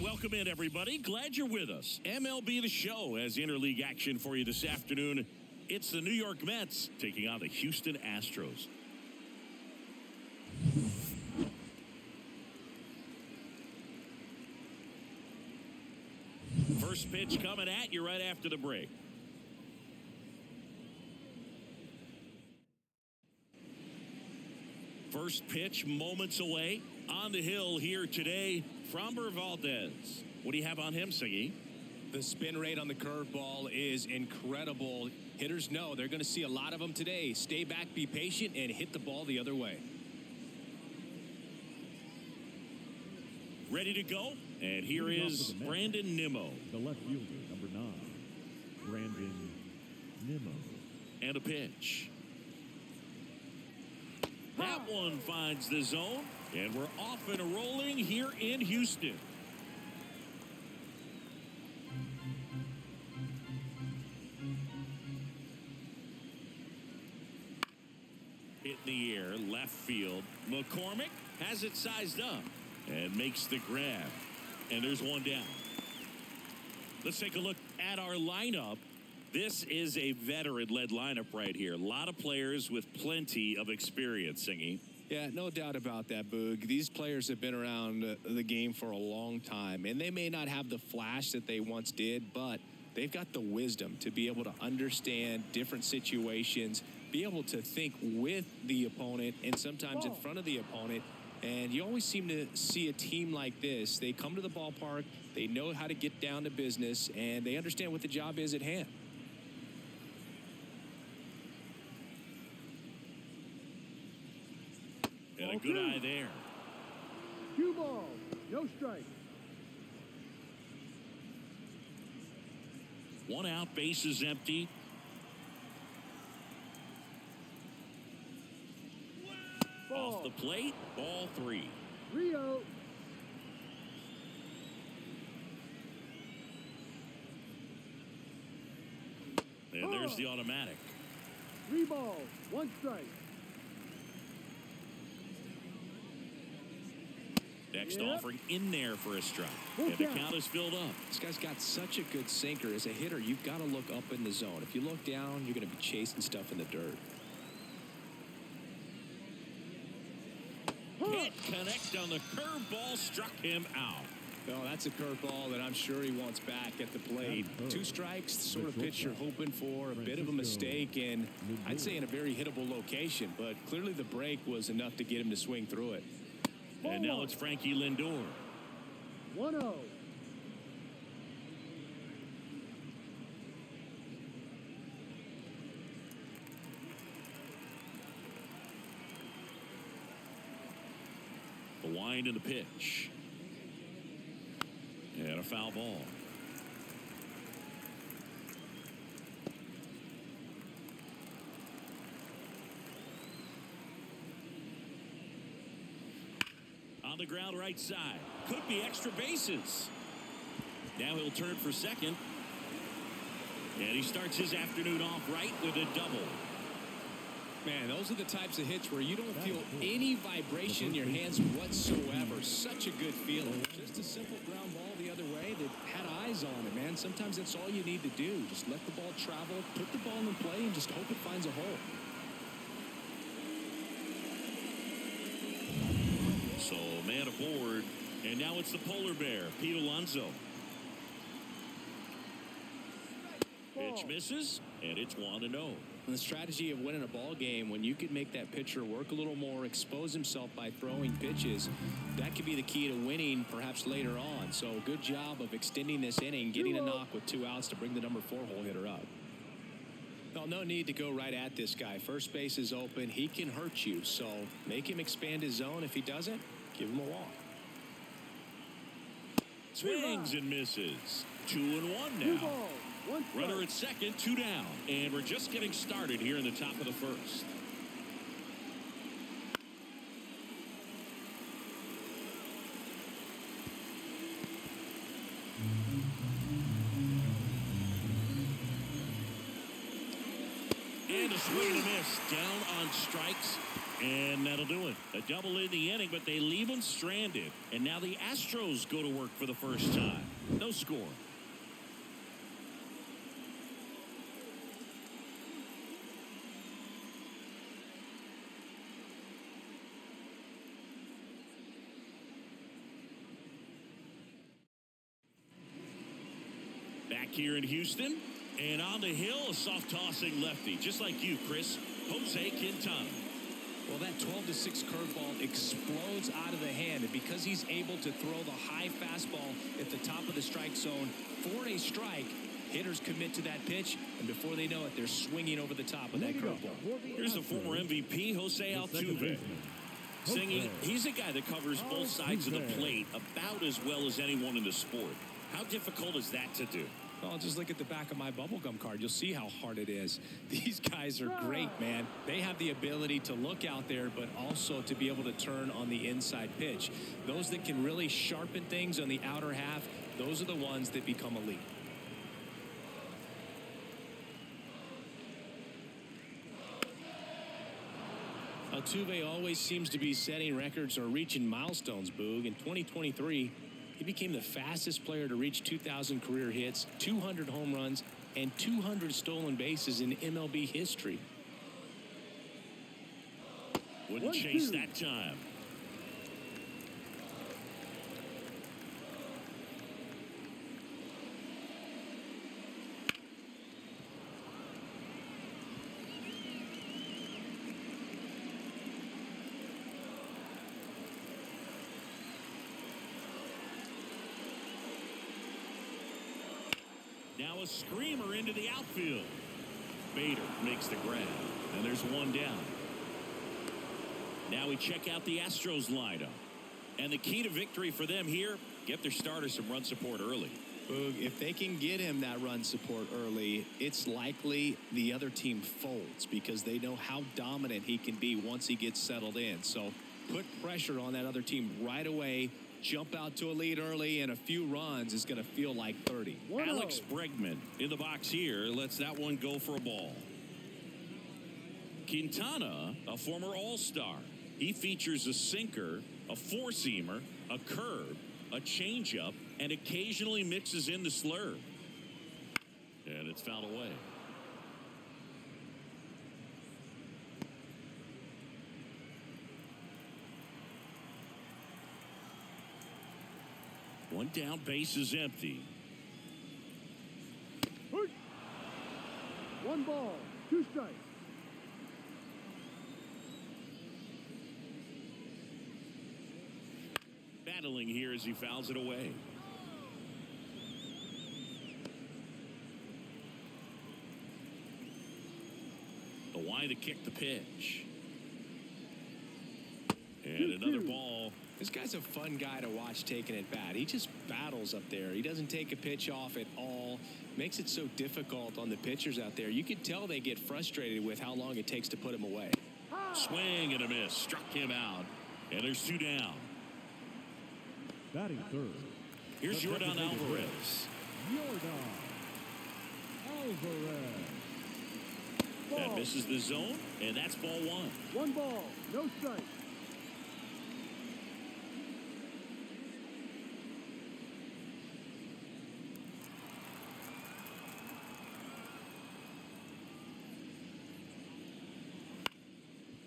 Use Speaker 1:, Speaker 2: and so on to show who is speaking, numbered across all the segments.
Speaker 1: Welcome in, everybody. Glad you're with us. MLB The Show has interleague action for you this afternoon. It's the New York Mets taking on the Houston Astros. First pitch coming at you right after the break. First pitch moments away on the hill here today. Framber Valdez. What do you have on him, Siggy?
Speaker 2: The spin rate on the curveball is incredible. Hitters know they're going to see a lot of them today. Stay back, be patient, and hit the ball the other way.
Speaker 1: Ready to go? And here is Brandon Nimmo.
Speaker 3: The left fielder, number 9, Brandon Nimmo.
Speaker 1: And a pitch. That one finds the zone, and we're off and rolling here in Houston. Hit in the air, left field. McCormick has it sized up and makes the grab. And there's one down. Let's take a look at our lineup. This is a veteran-led lineup right here. A lot of players with plenty of experience, Singy.
Speaker 2: Yeah, no doubt about that, Boog. These players have been around the game for a long time, and they may not have the flash that they once did, but they've got the wisdom to be able to understand different situations, be able to think with the opponent and sometimes in front of the opponent. And you always seem to see a team like this. They come to the ballpark, they know how to get down to business, and they understand what the job is at hand.
Speaker 1: And a good eye there.
Speaker 4: 2 balls, no strike.
Speaker 1: 1 out, base is empty.
Speaker 4: Ball.
Speaker 1: Off the plate, ball 3.
Speaker 4: Rio.
Speaker 1: And there's the automatic.
Speaker 4: 3 balls, 1 strike.
Speaker 1: Next offering in there for a strike. And the count is filled up.
Speaker 2: This guy's got such a good sinker. As a hitter, you've got to look up in the zone. If you look down, you're going to be chasing stuff in the dirt.
Speaker 1: Hit, connect on the curveball, struck him out.
Speaker 2: No, that's a curveball that I'm sure he wants back at the plate. 2 strikes, the sort of pitch you're hoping for. A bit of a mistake, and I'd say in a very hittable location. But clearly the break was enough to get him to swing through it.
Speaker 1: And now it's Frankie Lindor.
Speaker 4: 1-0.
Speaker 1: The wind and the pitch. And a foul ball. On the ground right side. Could be extra bases. Now he'll turn for second. And he starts his afternoon off right with a double.
Speaker 2: Man, those are the types of hits where you don't feel any vibration in your hands whatsoever. Such a good feeling. Just a simple ground ball the other way that had eyes on it, man. Sometimes that's all you need to do. Just let the ball travel, put the ball in play, and just hope it finds a hole.
Speaker 1: So, man aboard. And now it's the polar bear, Pete Alonso. Pitch misses, and it's 1-0.
Speaker 2: The strategy of winning a ball game, when you can make that pitcher work a little more, expose himself by throwing pitches, that could be the key to winning perhaps later on. So good job of extending this inning, getting a knock with 2 outs to bring the number 4 hole hitter up. Well, no need to go right at this guy. First base is open. He can hurt you. So make him expand his zone. If he doesn't, give him a walk.
Speaker 1: Swings and misses. 2-1 now. Runner at second, 2 down. And we're just getting started here in the top of the first. And a swing and a miss. Down on strikes. And that'll do it. A double in the inning, but they leave him stranded. And now the Astros go to work for the first time. No score. Back here in Houston. And on the hill, a soft tossing lefty. Just like you, Chris. Jose Quintana.
Speaker 2: Well, that 12-6 curveball explodes out of the hand, and because he's able to throw the high fastball at the top of the strike zone for a strike, hitters commit to that pitch, and before they know it, they're swinging over the top of that curveball.
Speaker 1: Here's the former MVP, Jose Altuve. Singing, he's a guy that covers both sides of the plate about as well as anyone in the sport. How difficult is that to do?
Speaker 2: Well, just look at the back of my bubblegum card. You'll see how hard it is. These guys are great, man. They have the ability to look out there, but also to be able to turn on the inside pitch. Those that can really sharpen things on the outer half, those are the ones that become elite. Altuve always seems to be setting records or reaching milestones, Boog. In 2023, he became the fastest player to reach 2,000 career hits, 200 home runs, and 200 stolen bases in MLB history.
Speaker 1: Wouldn't chase that time. Now a screamer into the outfield. Bader makes the grab, and there's one down. Now we check out the Astros lineup. And the key to victory for them here, get their starter some run support early.
Speaker 2: Boog, if they can get him that run support early, it's likely the other team folds because they know how dominant he can be once he gets settled in. So put pressure on that other team right away. Jump out to a lead early, and a few runs is going to feel like 30.
Speaker 1: Alex Bregman in the box here lets that one go for a ball. Quintana, a former All-Star. He features a sinker, a four-seamer, a curve, a changeup, and occasionally mixes in the slurve. And it's fouled away. One down, base is empty.
Speaker 4: One ball, two strikes.
Speaker 1: Battling here as he fouls it away. The wide to kick the pitch. And another ball.
Speaker 2: This guy's a fun guy to watch taking at bat. He just battles up there. He doesn't take a pitch off at all. Makes it so difficult on the pitchers out there. You can tell they get frustrated with how long it takes to put him away.
Speaker 1: Swing and a miss. Struck him out. And there's two down.
Speaker 3: Batting third.
Speaker 1: Here's Jordan Alvarez.
Speaker 3: Jordan Alvarez.
Speaker 1: That misses the zone, and that's ball one.
Speaker 4: One ball, no strikes.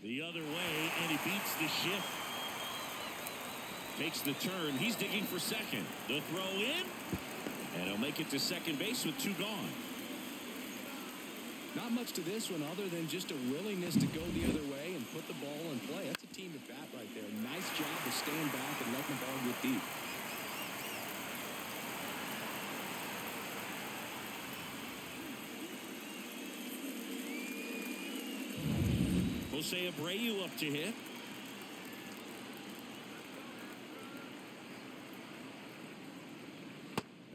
Speaker 1: The other way, and he beats the shift. Takes the turn. He's digging for second. The throw in, and he'll make it to second base with two gone.
Speaker 2: Not much to this one other than just a willingness to go the other way and put the ball in play. That's a team at bat right there. Nice job of staying back and letting the ball get deep.
Speaker 1: Jose Abreu up to hit.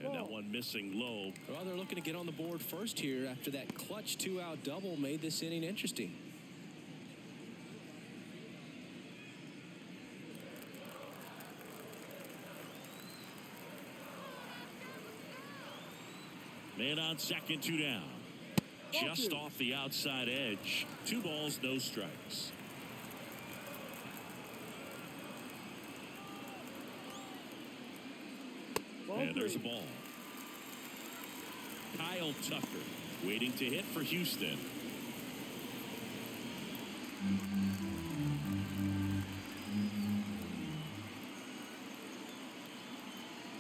Speaker 1: And that one missing low.
Speaker 2: Well, they're looking to get on the board first here after that clutch two-out double made this inning interesting.
Speaker 1: Man on second, two down. Just off the outside edge. Two balls, no strikes. And there's a ball. Kyle Tucker waiting to hit for Houston.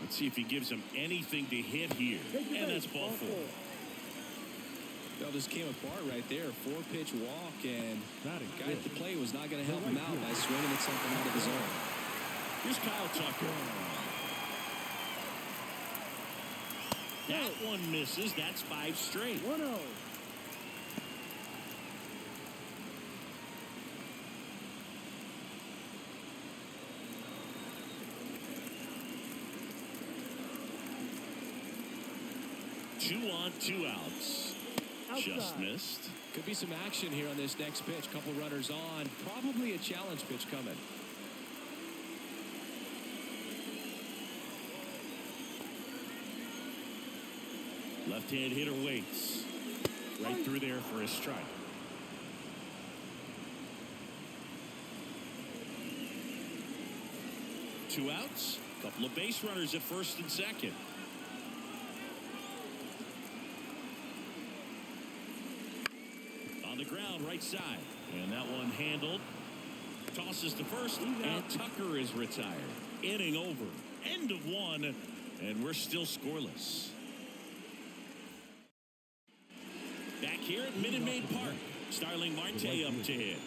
Speaker 1: Let's see if he gives him anything to hit here. And that's ball 4.
Speaker 2: Well, this came apart right there. 4-pitch walk, and the guy at the plate was not going to help him out by swinging at something out of the zone.
Speaker 1: Here's Kyle Tucker. That one misses. That's 5 straight.
Speaker 4: 1-0.
Speaker 1: Two on, 2 outs.
Speaker 4: Outside.
Speaker 1: Just missed.
Speaker 2: Could be some action here on this next pitch. Couple runners on. Probably a challenge pitch coming.
Speaker 1: Left-hand hitter waits. Right through there for a strike. Two outs. Couple of base runners at first and second. On the ground, right side. And that one handled. Tosses to first, and Tucker is retired. Inning over. End of 1, and we're still scoreless. Back here at Minute Maid Park. Starling Marte up to hit.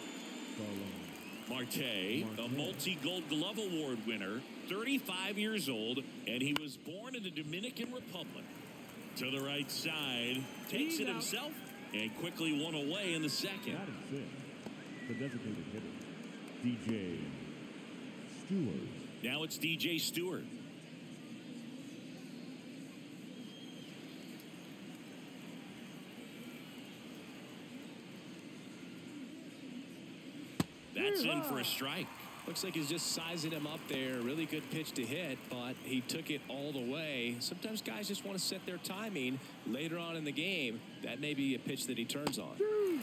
Speaker 1: Marte, a multi-Gold Glove Award winner, 35 years old, and he was born in the Dominican Republic. To the right side, takes it himself, and quickly one away in the second.
Speaker 3: Batting 6, the designated hitter, DJ Stewart.
Speaker 1: Now it's DJ Stewart. That's in for a strike.
Speaker 2: Looks like he's just sizing him up there. Really good pitch to hit, but he took it all the way. Sometimes guys just want to set their timing later on in the game. That may be a pitch that he turns on.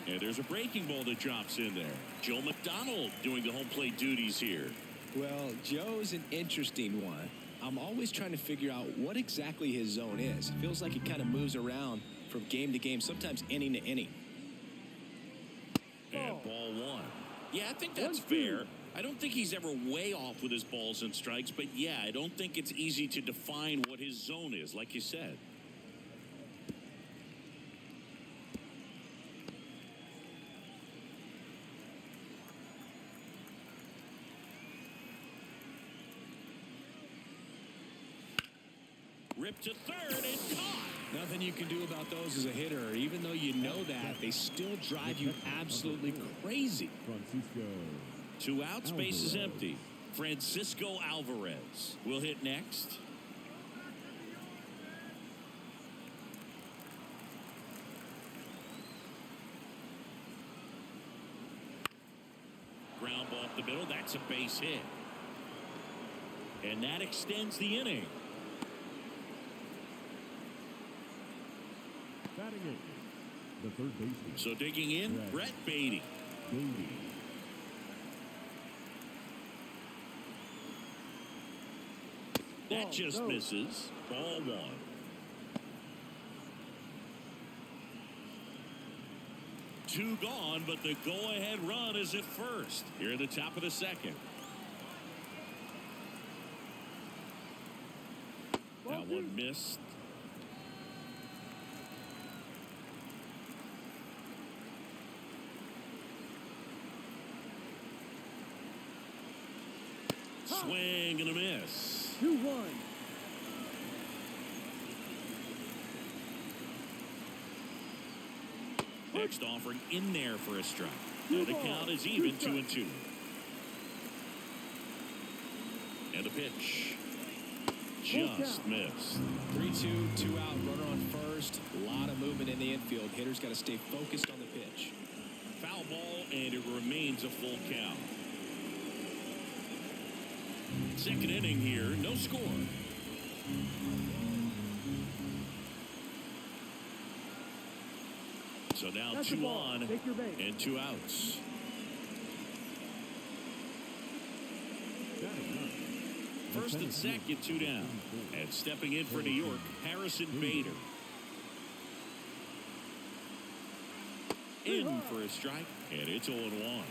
Speaker 1: And there's a breaking ball that drops in there. Joe McDonald doing the home plate duties here.
Speaker 2: Well, Joe's an interesting one. I'm always trying to figure out what exactly his zone is. It feels like he kind of moves around from game to game, sometimes inning to inning.
Speaker 1: And ball 1. Yeah, I think that's fair. I don't think he's ever way off with his balls and strikes, but yeah, I don't think it's easy to define what his zone is, like you said. Ripped to third and caught.
Speaker 2: Nothing you can do about those as a hitter. Even though you know that, they still drive you absolutely crazy.
Speaker 3: Francisco.
Speaker 1: 2 outs, base is empty. Francisco Alvarez will hit next. Ground ball up the middle. That's a base hit. And that extends the inning.
Speaker 3: Batting 8, the third baseman.
Speaker 1: So digging in, Brett Beatty. That just misses. Ball 1. Two gone, but the go-ahead run is at first. Here at the top of the second. That one missed. Swing and a miss.
Speaker 4: 2-1.
Speaker 1: Next offering in there for a strike. And the count is even, 2-2. And the pitch. Just missed.
Speaker 2: 3-2, 2 out, runner on first. A lot of movement in the infield. Hitter's got to stay focused on the pitch.
Speaker 1: Foul ball, and it remains a full count. Second inning here, no score. So now 2 on and 2 outs. First and second, 2 down. And stepping in for New York, Harrison Bader. In for a strike, and it's 0-1.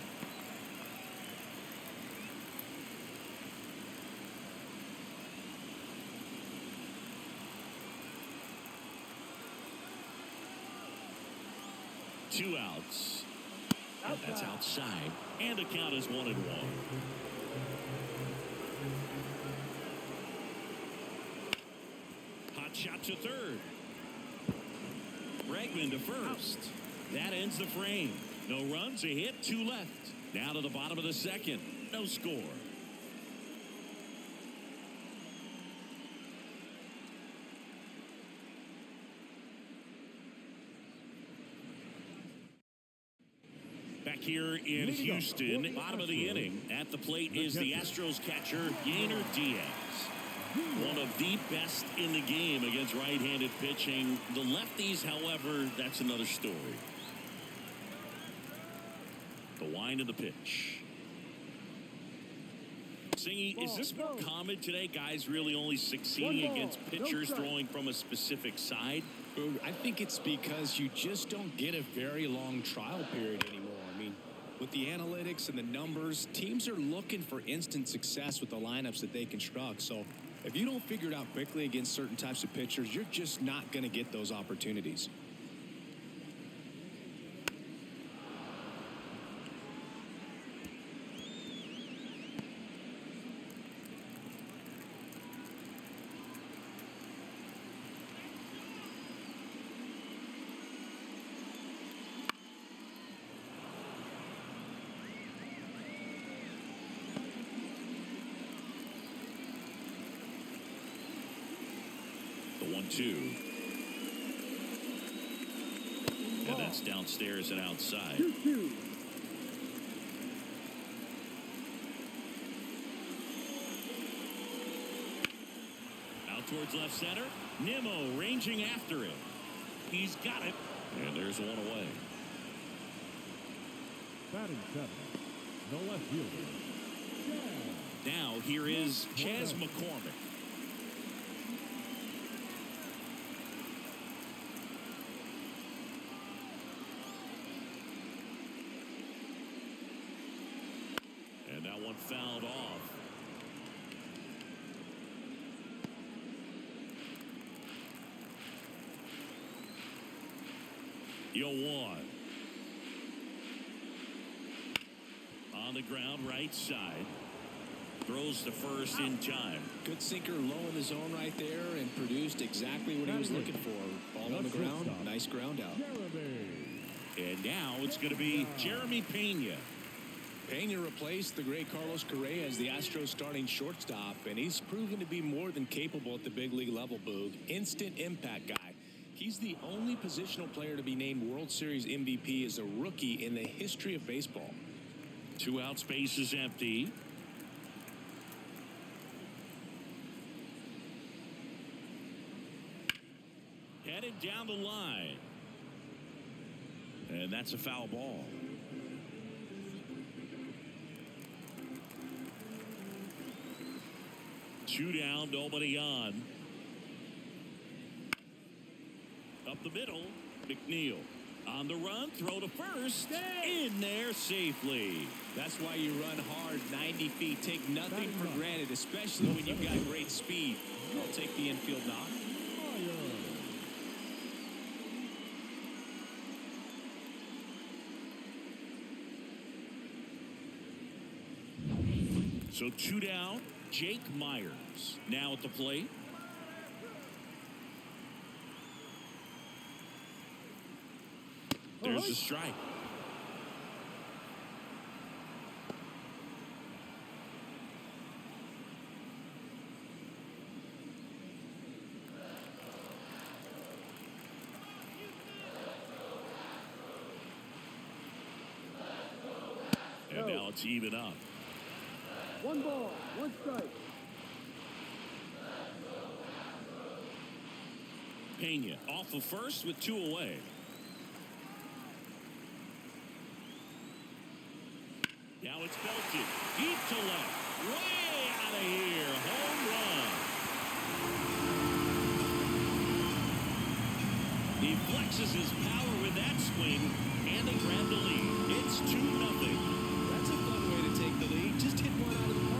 Speaker 1: Two outs. And that's outside. And the count is 1-1. Hot shot to third. Bregman to first. That ends the frame. No runs, a hit, 2 left. Now to the bottom of the second. No score. Back here in Houston, bottom of the inning. At the plate is the Astros catcher, Yainer Diaz. One of the best in the game against right-handed pitching. The lefties, however, that's another story. The wind of the pitch. Singy, is this more common today? Guys really only succeeding against pitchers throwing from a specific side?
Speaker 2: I think it's because you just don't get a very long trial period anymore. I mean, with the analytics and the numbers, teams are looking for instant success with the lineups that they construct. So if you don't figure it out quickly against certain types of pitchers, you're just not going to get those opportunities.
Speaker 1: The 1-2. And that's downstairs and outside.
Speaker 4: 2-2.
Speaker 1: Out towards left center. Nimmo ranging after it. He's got it. And there's one away.
Speaker 3: Batting 7, the left fielder.
Speaker 1: Now here is Chas McCormick. And that one fouled off. Yo one. On the ground, right side. Throws to first in time.
Speaker 2: Good sinker low in the zone right there and produced exactly what he was looking for. Ball on the ground, nice ground out.
Speaker 1: And now it's going to be Jeremy Pena.
Speaker 2: Pena replaced the great Carlos Correa as the Astros starting shortstop, and he's proven to be more than capable at the big league level, Boog. Instant impact guy. He's the only positional player to be named World Series MVP as a rookie in the history of baseball.
Speaker 1: 2 out, space is empty. Headed down the line. And that's a foul ball. Two down, nobody on. Up the middle, McNeil. On the run, throw to first. In there safely.
Speaker 2: That's why you run hard, 90 feet. Take nothing for granted, especially when you've got great speed. I'll take the infield knock.
Speaker 1: So 2 down, Jake Myers now at the plate. There's a strike. And now it's even up.
Speaker 4: 1 ball, 1 strike.
Speaker 1: Pena off of first with 2 away. Now it's belted deep to left. Way out of here. Home He flexes his power with that swing, and they grab the lead. It's 2-0.
Speaker 2: That's a fun way to take the lead. Just hit one out of the park.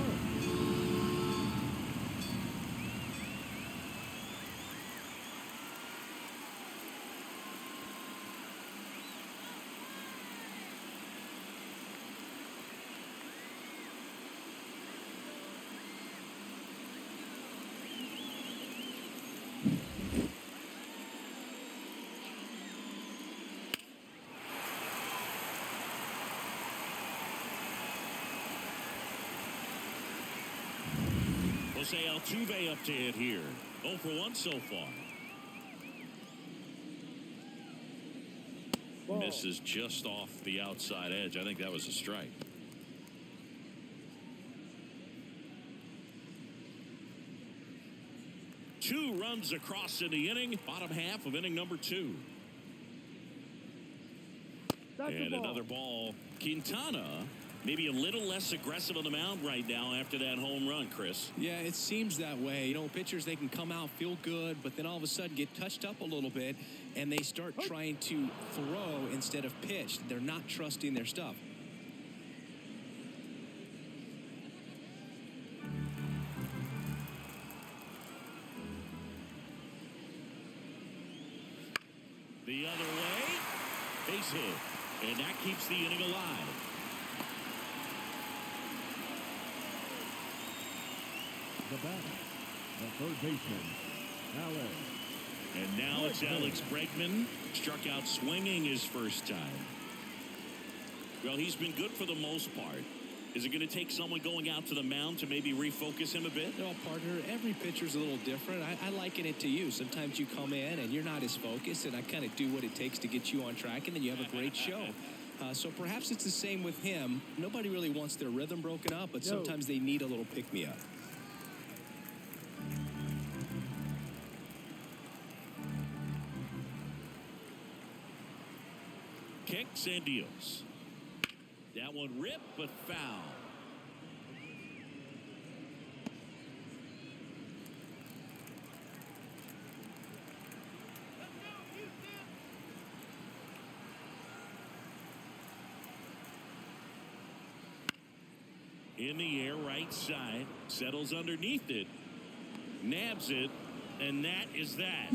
Speaker 1: Jose Altuve up to hit here. 0 for 1 so far.
Speaker 4: Ball.
Speaker 1: Misses just off the outside edge. I think that was a strike. Two runs across in the inning. Bottom half of inning number 2.
Speaker 4: That's a
Speaker 1: And
Speaker 4: ball.
Speaker 1: another ball. Quintana maybe a little less aggressive on the mound right now after that home run, Chris.
Speaker 2: Yeah, it seems that way. You know, pitchers, they can come out, feel good, but then all of a sudden get touched up a little bit, and they start trying to throw instead of pitch. They're not trusting their stuff.
Speaker 1: The other way. Base hit. And that keeps the inning alive.
Speaker 3: The batter, the third baseman, Alex.
Speaker 1: And now it's Alex Bregman. Struck out swinging his first time. Well, he's been good for the most part. Is it going to take someone going out to the mound to maybe refocus him a bit?
Speaker 2: No, partner, every pitcher's a little different. I liken it to you. Sometimes you come in and you're not as focused, and I kind of do what it takes to get you on track, and then you have a great show. So perhaps it's the same with him. Nobody really wants their rhythm broken up, but sometimes they need a little pick-me-up.
Speaker 1: Kicks and deals. That one ripped, but foul. In the air, right side. Settles underneath it. Nabs it. And that is that.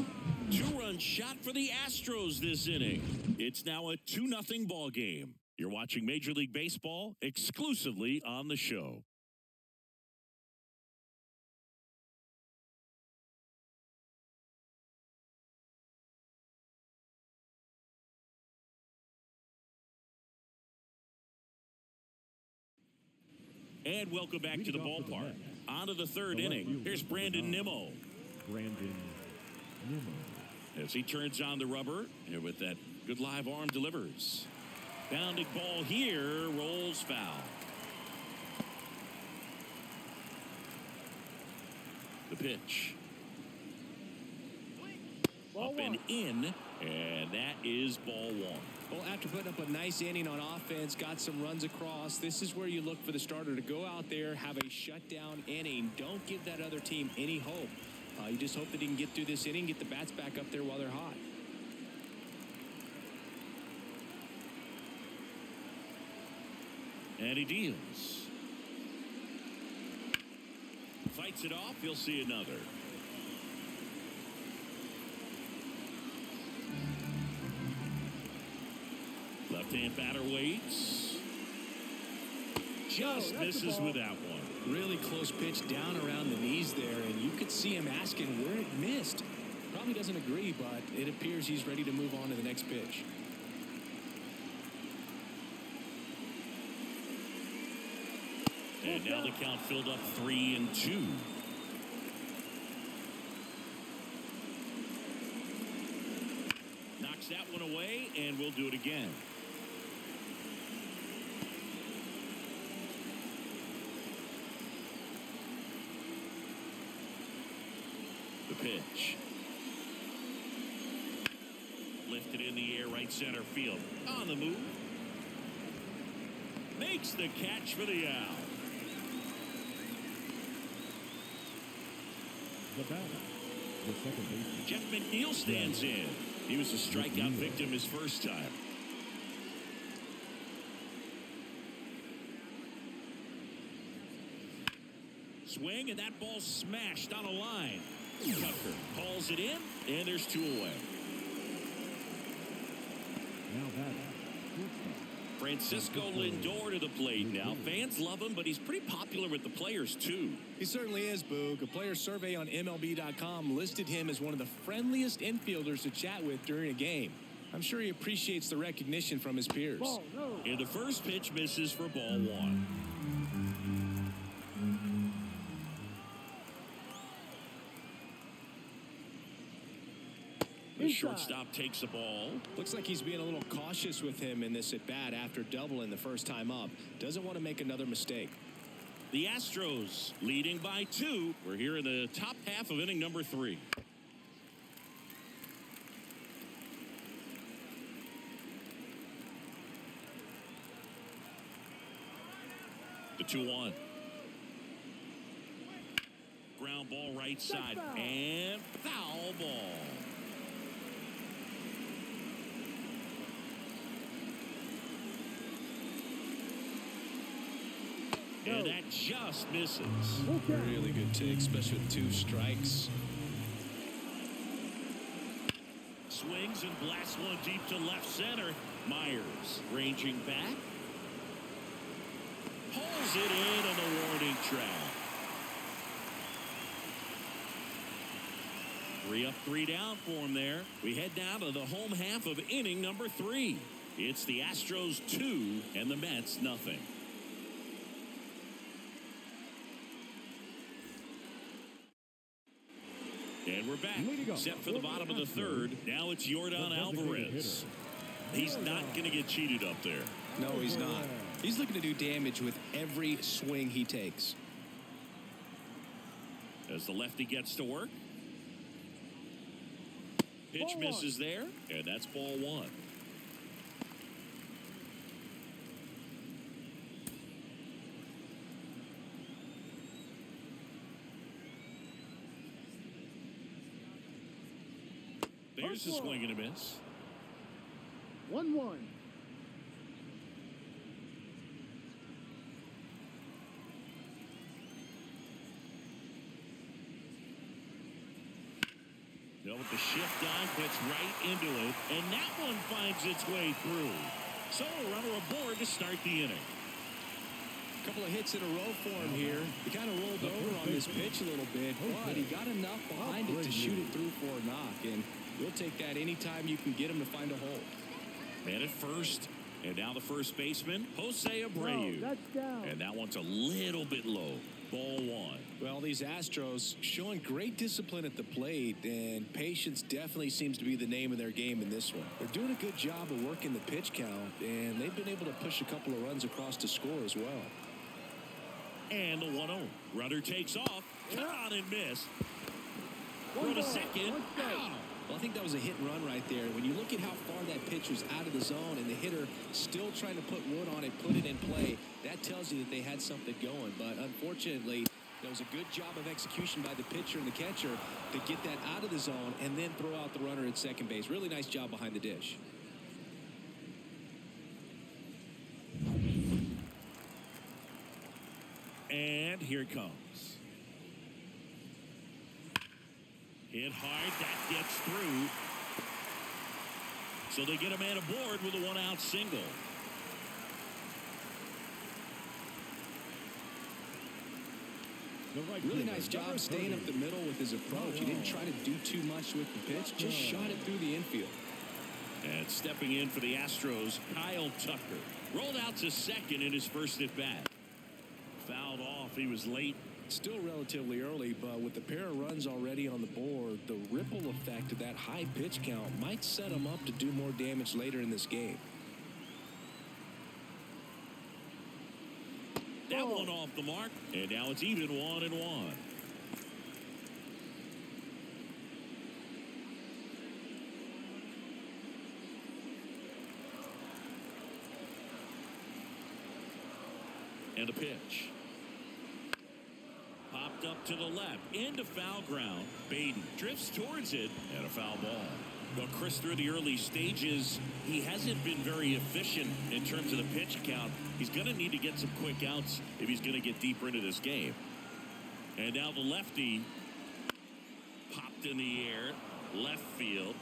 Speaker 1: 2-run shot for the Astros this inning. It's now a 2-0 ball game. You're watching Major League Baseball exclusively on the show. And welcome back to the ballpark. On to the third inning. Here's Brandon Nimmo.
Speaker 3: Brandon Nimmo.
Speaker 1: As he turns on the rubber, and with that good live arm delivers. Bounding ball here, rolls foul. The pitch.
Speaker 4: Ball
Speaker 1: Up and
Speaker 4: one.
Speaker 1: in, and that is ball one.
Speaker 2: Well, after putting up a nice inning on offense, got some runs across, this is where you look for the starter to go out there, have a shutdown inning. Don't give that other team any hope. You just hope that he can get through this inning, get the bats back up there while they're hot.
Speaker 1: And he deals. Fights it off. He'll see another. Left-hand batter waits. Just misses with that one.
Speaker 2: Really close pitch down around the knees there, and you could see him asking where it missed. Probably doesn't agree, but it appears he's ready to move on to the next pitch.
Speaker 1: And now the count filled up 3-2. Knocks that one away, and we'll do it again. The pitch. Lifted in the air, right center field. On the move. Makes the catch for the out.
Speaker 3: The batter, the second baseman.
Speaker 1: Jeff McNeil stands in. He was a strikeout victim his first time. Swing, and that ball smashed on a line. Tucker calls it in, and there's 2 away.
Speaker 3: Now batting,
Speaker 1: Francisco Lindor to the plate now. Fans love him, but he's pretty popular with the players, too.
Speaker 2: He certainly is, Boog. A player survey on MLB.com listed him as one of the friendliest infielders to chat with during a game. I'm sure he appreciates the recognition from his peers.
Speaker 4: Ball, no.
Speaker 1: And the first pitch misses for ball 1. The shortstop takes the ball.
Speaker 2: Looks like he's being a little cautious with him in this at-bat after doubling the first time up. Doesn't want to make another mistake.
Speaker 1: The Astros leading by 2. We're here in the top half of inning number 3. The 2-1. Ground ball right side. And foul ball. And that just misses.
Speaker 2: Really good take, especially with 2 strikes.
Speaker 1: Swings and blasts one deep to left center. Myers ranging back. Pulls it in on the warning track. 3 up, 3 down for him there. We head down to the home half of inning number 3. It's the Astros 2 and the Mets nothing. And we're back, set for the bottom of the 3rd. Now it's Yordan Alvarez. He's not going to get cheated up there.
Speaker 2: No, he's not. He's looking to do damage with every swing he takes.
Speaker 1: As the lefty gets to work. Pitch misses there, and that's ball 1. There's a swing and a miss.
Speaker 4: 1-1.
Speaker 1: With the shift on, puts right into it, and that one finds its way through. So a runner aboard to start the inning.
Speaker 2: A couple of hits in a row for him here. He kind of rolled over on this pitch a little bit, but he got enough behind it to shoot it through for a knock, and we'll take that anytime you can get him to find a hole.
Speaker 1: Man at first, and now the first baseman, Jose Abreu.
Speaker 4: No, that's down.
Speaker 1: And that one's a little bit low. Ball 1.
Speaker 2: Well, these Astros showing great discipline at the plate, and patience definitely seems to be the name of their game in this one. They're doing a good job of working the pitch count, and they've been able to push a couple of runs across to score as well.
Speaker 1: And the 1-0. Runner takes off. Caught and missed. Throw to second. Out.
Speaker 2: Well, I think that was a hit and run right there. When you look at how far that pitch was out of the zone and the hitter still trying to put wood on it, put it in play, that tells you that they had something going. But unfortunately, there was a good job of execution by the pitcher and the catcher to get that out of the zone and then throw out the runner at second base. Really nice job behind the dish.
Speaker 1: And here it comes. Hit hard, that gets through. So they get a man aboard with a 1-out single.
Speaker 2: Really nice job staying up the middle with his approach. He didn't try to do too much with the pitch, just shot it through the infield.
Speaker 1: And stepping in for the Astros, Kyle Tucker. Rolled out to second in his first at bat. Fouled off, he was late.
Speaker 2: Still relatively early, but with the pair of runs already on the board, the ripple effect of that high pitch count might set him up to do more damage later in this game.
Speaker 1: That one off the mark, and now it's even 1-1. And a pitch. Up to the left, into foul ground. Baden drifts towards it, and a foul ball. Well, Chris, through the early stages, he hasn't been very efficient in terms of the pitch count. He's going to need to get some quick outs if he's going to get deeper into this game. And now the lefty popped in the air, left field.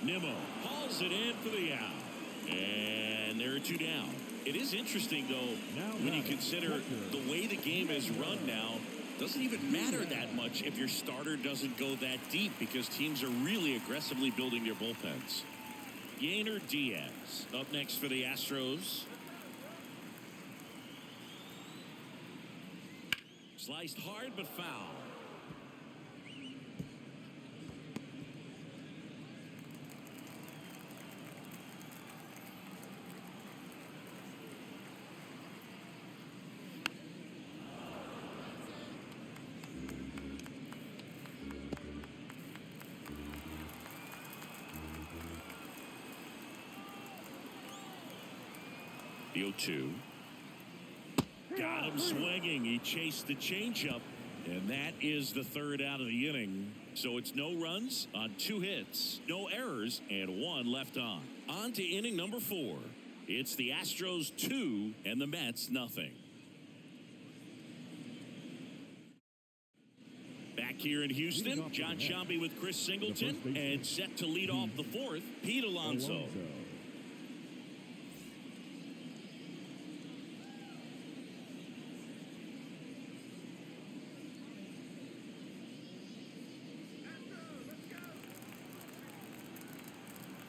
Speaker 1: Nimmo hauls it in for the out. And there are two down. It is interesting, though, when you consider the way the game is run now, doesn't even matter that much if your starter doesn't go that deep because teams are really aggressively building their bullpens. Yainer Diaz up next for the Astros. Sliced hard but foul. The 0-2. Got him swinging. He chased the changeup, and that is the third out of the inning. So it's no runs on 2 hits, no errors, and 1 left on. On to inning number 4. It's the Astros 2 and the Mets nothing. Back here in Houston, John Sciambi with Chris Singleton, and set to lead off the 4th, Pete Alonso.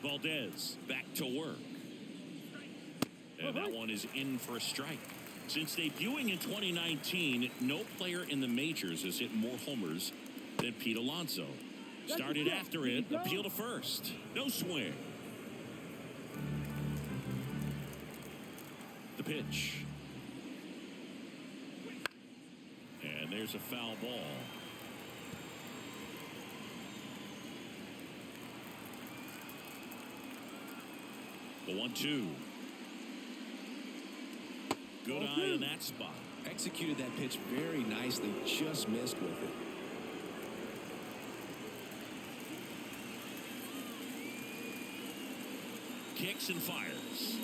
Speaker 1: Valdez back to work. And that one is in for a strike. Since debuting in 2019, no player in the majors has hit more homers than Pete Alonso. Started after it, appeal to first. No swing. The pitch. And there's a foul ball. The 1-2. Good eye in that spot.
Speaker 2: Executed that pitch very nicely, just missed with it.
Speaker 1: Kicks and fires.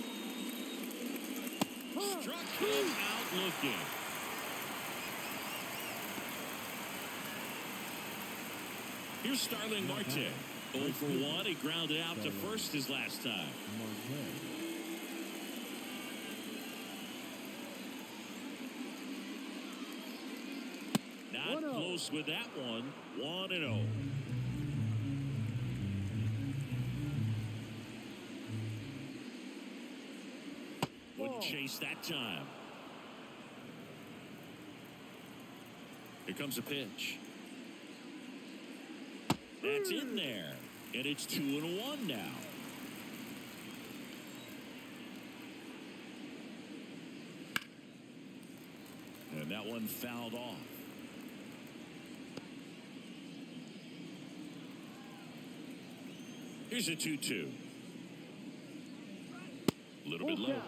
Speaker 1: Struck him out looking. Here's Starling Marte. 0 for 1. He grounded out to first his last time. Not close with that one. 1-0. Wouldn't chase that time. Here comes a pitch. That's in there. And it's 2-1 now. And that one fouled off. Here's a 2-2. A little bit low.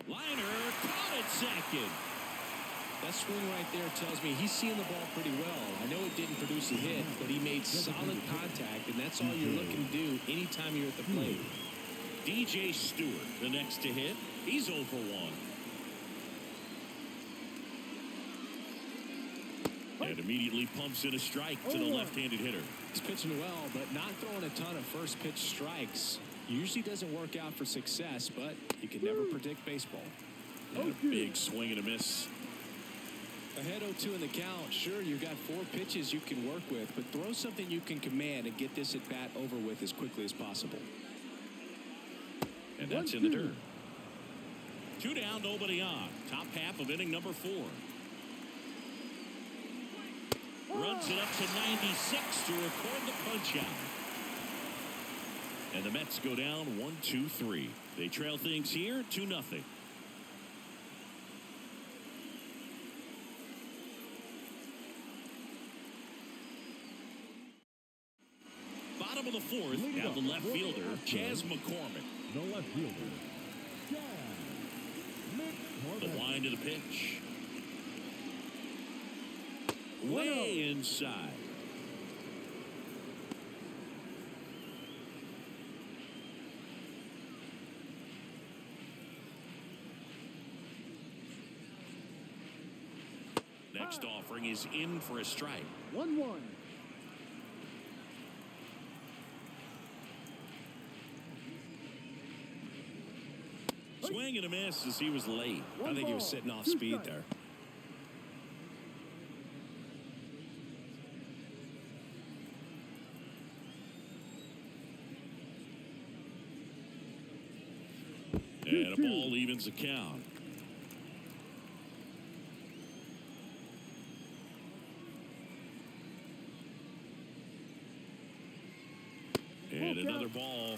Speaker 1: Liner caught at second.
Speaker 2: That swing right there tells me he's seeing the ball pretty well. I know it didn't produce a hit, but he made solid contact, and that's all you're looking to do anytime you're at the plate.
Speaker 1: DJ Stewart, the next to hit. He's 0 for 1. And immediately pumps in a strike to the left-handed hitter.
Speaker 2: He's pitching well, but not throwing a ton of first pitch strikes. Usually doesn't work out for success, but you can never predict baseball.
Speaker 1: And a big swing and a miss.
Speaker 2: Ahead 0-2 in the count. Sure, you've got 4 pitches you can work with, but throw something you can command and get this at bat over with as quickly as possible.
Speaker 1: And that's in the dirt. 2 down, nobody on. Top half of inning number 4. Runs it up to 96 to record the punch out. And the Mets go down 1-2-3. They trail things here 2-0. Bottom of the 4th, now the left fielder, Chas McCormick.
Speaker 3: The left fielder, Chas McCormick.
Speaker 1: The wind of the pitch. Way inside. Next offering is in for a strike.
Speaker 4: 1-1.
Speaker 1: Swing and a miss as he was late.
Speaker 2: I think he was sitting off speed there.
Speaker 1: And a ball evens the count. And another ball.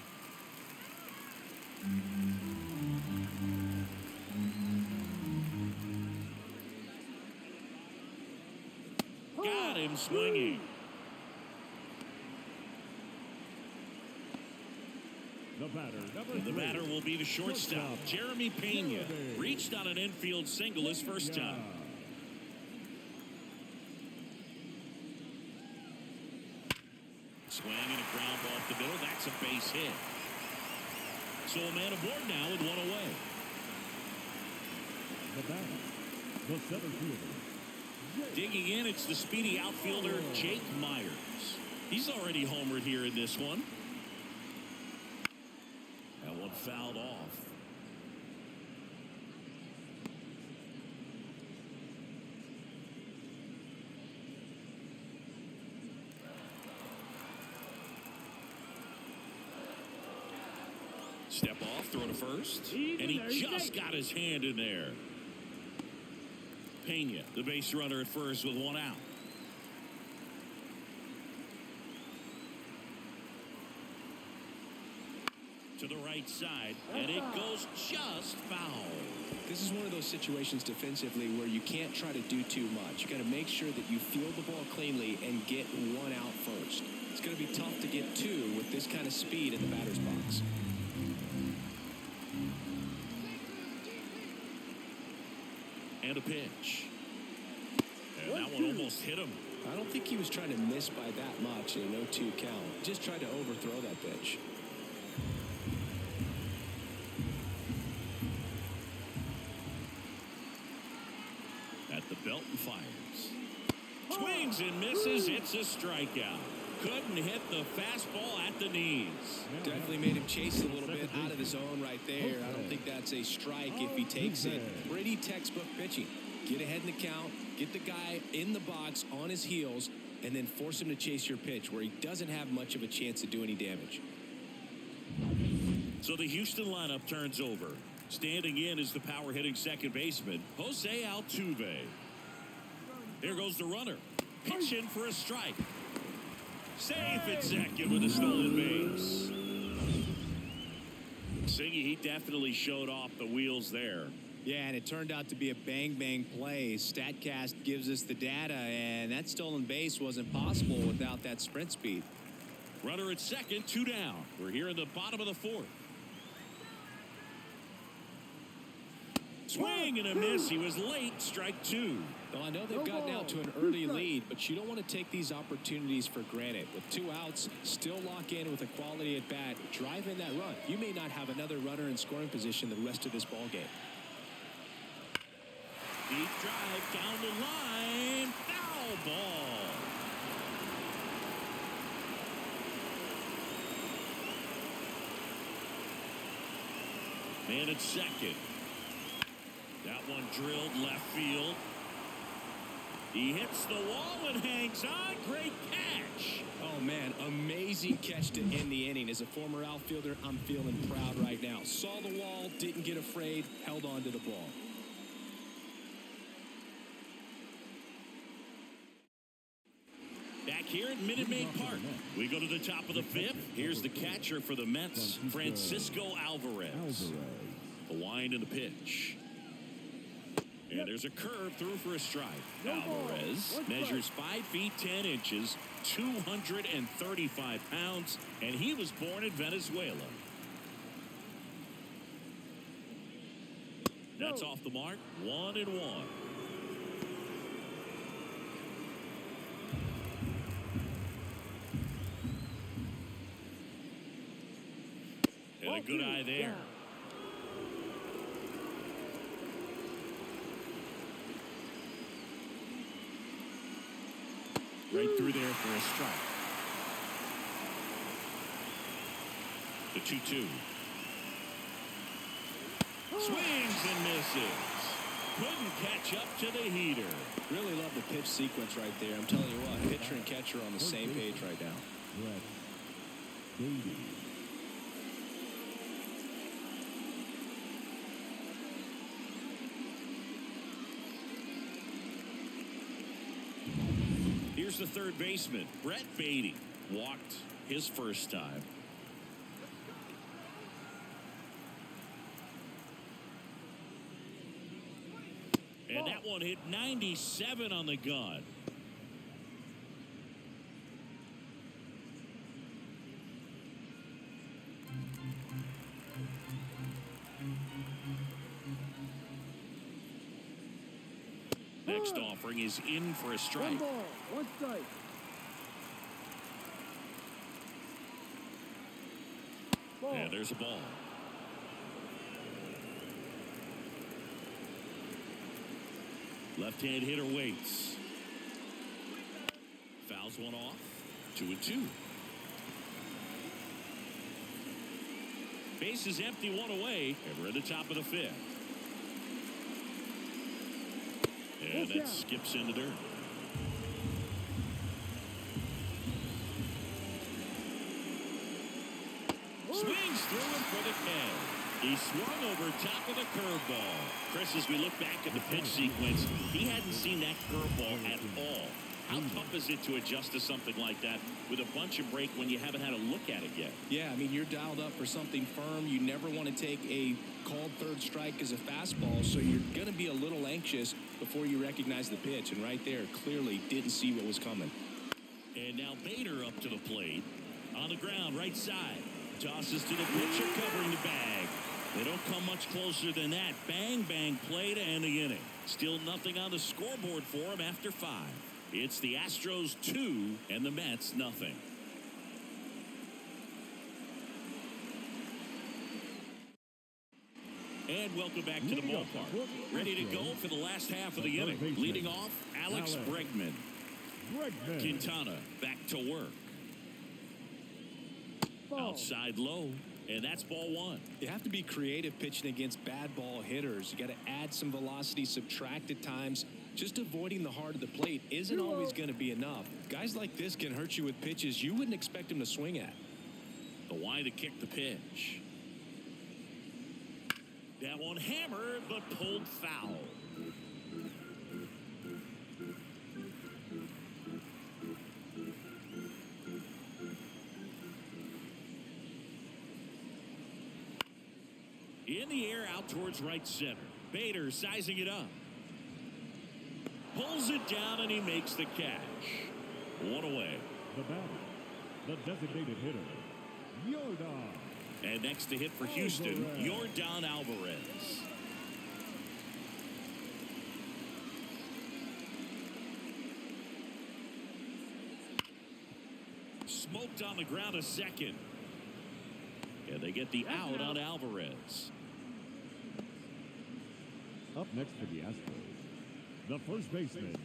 Speaker 1: Got him swinging.
Speaker 3: The
Speaker 1: batter will be the shortstop, Jeremy Pena. Reached on an infield single his first time. Swing and a ground ball up the middle. That's a base hit. So a man aboard now with one away.
Speaker 3: The batter, the center fielder.
Speaker 1: Digging in, it's the speedy outfielder Jake Myers. He's already homered here in this one. That one fouled off. Step off, throw to first. And he just got his hand in there. Pena, the base runner at first with one out. To the right side, and it goes just foul.
Speaker 2: This is one of those situations defensively where you can't try to do too much. You got to make sure that you field the ball cleanly and get one out first. It's going to be tough to get two with this kind of speed in the batter's box.
Speaker 1: And a pitch. And that one almost hit him.
Speaker 2: I don't think he was trying to miss by that much in an 0-2 count. Just tried to overthrow that pitch.
Speaker 1: At the belt and fires. Swings and misses. It's a strikeout. Couldn't hit the fastball at the knees.
Speaker 2: Definitely made him chase a little bit out of his zone right there. I don't think that's a strike if he takes it. Pretty textbook pitching. Get ahead in the count, get the guy in the box on his heels, and then force him to chase your pitch where he doesn't have much of a chance to do any damage.
Speaker 1: So the Houston lineup turns over. Standing in is the power hitting second baseman, Jose Altuve. Here goes the runner. Pitch in for a strike. Safe at second with a stolen base. Siggy, he definitely showed off the wheels there.
Speaker 2: Yeah, and it turned out to be a bang-bang play. StatCast gives us the data, and that stolen base wasn't possible without that sprint speed.
Speaker 1: Runner at second, 2 down. We're here in the bottom of the fourth. Swing and a miss. He was late. Strike 2.
Speaker 2: Well, I know they've gotten out to an early lead, but you don't want to take these opportunities for granted. With 2 outs, still lock in with a quality at bat, drive in that run. You may not have another runner in scoring position the rest of this ball game.
Speaker 1: Deep drive down the line. Foul ball. Man at second. That one drilled left field. He hits the wall and hangs on. Great catch.
Speaker 2: Oh, man, amazing catch to end the inning. As a former outfielder, I'm feeling proud right now. Saw the wall, didn't get afraid, held on to the ball.
Speaker 1: Back here at Minute Maid Park, we go to the top of the 5th. Here's the catcher for the Mets, Francisco Alvarez. The wind and the pitch. And there's a curve through for a strike. Alvarez measures 5 feet 10 inches, 235 pounds, and he was born in Venezuela. That's off the mark. 1-1. And a good eye there. Right through there for a strike. The 2-2. Swings and misses. Couldn't catch up to the heater.
Speaker 2: Really love the pitch sequence right there. I'm telling you what, pitcher and catcher are on the same page right now.
Speaker 3: Brett Beatty.
Speaker 1: Here's the third baseman, Brett Beatty. Walked his first time. And that one hit 97 on the gun. Next offering is in for a strike.
Speaker 4: 1 ball, 1 strike. Ball.
Speaker 1: And there's a ball. Left-hand hitter waits. Fouls one off. 2-2. Base is empty, one away, and we're at the top of the 5th. And that skips into dirt. Swings through it for the catch. He swung over top of the curveball. Chris, as we look back at the pitch sequence, he hadn't seen that curveball at all. How tough is it to adjust to something like that with a bunch of break when you haven't had a look at it yet?
Speaker 2: Yeah, I mean, you're dialed up for something firm. You never want to take a called third strike as a fastball, so you're going to be a little anxious before you recognize the pitch. And right there, clearly didn't see what was coming.
Speaker 1: And now Bader up to the plate. On the ground, right side. Tosses to the pitcher, covering the bag. They don't come much closer than that. Bang, bang play to end the inning. Still nothing on the scoreboard for him after 5. It's the Astros 2 and the Mets nothing. And welcome back to the ballpark. Ready to go for the last half of the inning. Leading off, Alex Bregman. Quintana back to work. Outside low, and that's ball 1.
Speaker 2: You have to be creative pitching against bad ball hitters. You got to add some velocity, subtract at times. Just avoiding the heart of the plate isn't always going to be enough. Guys like this can hurt you with pitches you wouldn't expect them to swing at.
Speaker 1: The wide to kick the pitch. That one hammered, but pulled foul. In the air, out towards right center. Bader sizing it up. Pulls it down, and he makes the catch. 1 away.
Speaker 3: The batter, the designated hitter, Yordan.
Speaker 1: And next to hit for Houston, Yordan Alvarez. Smoked on the ground a second. And they get the out on Alvarez.
Speaker 3: Up next for the Astros, the first baseman,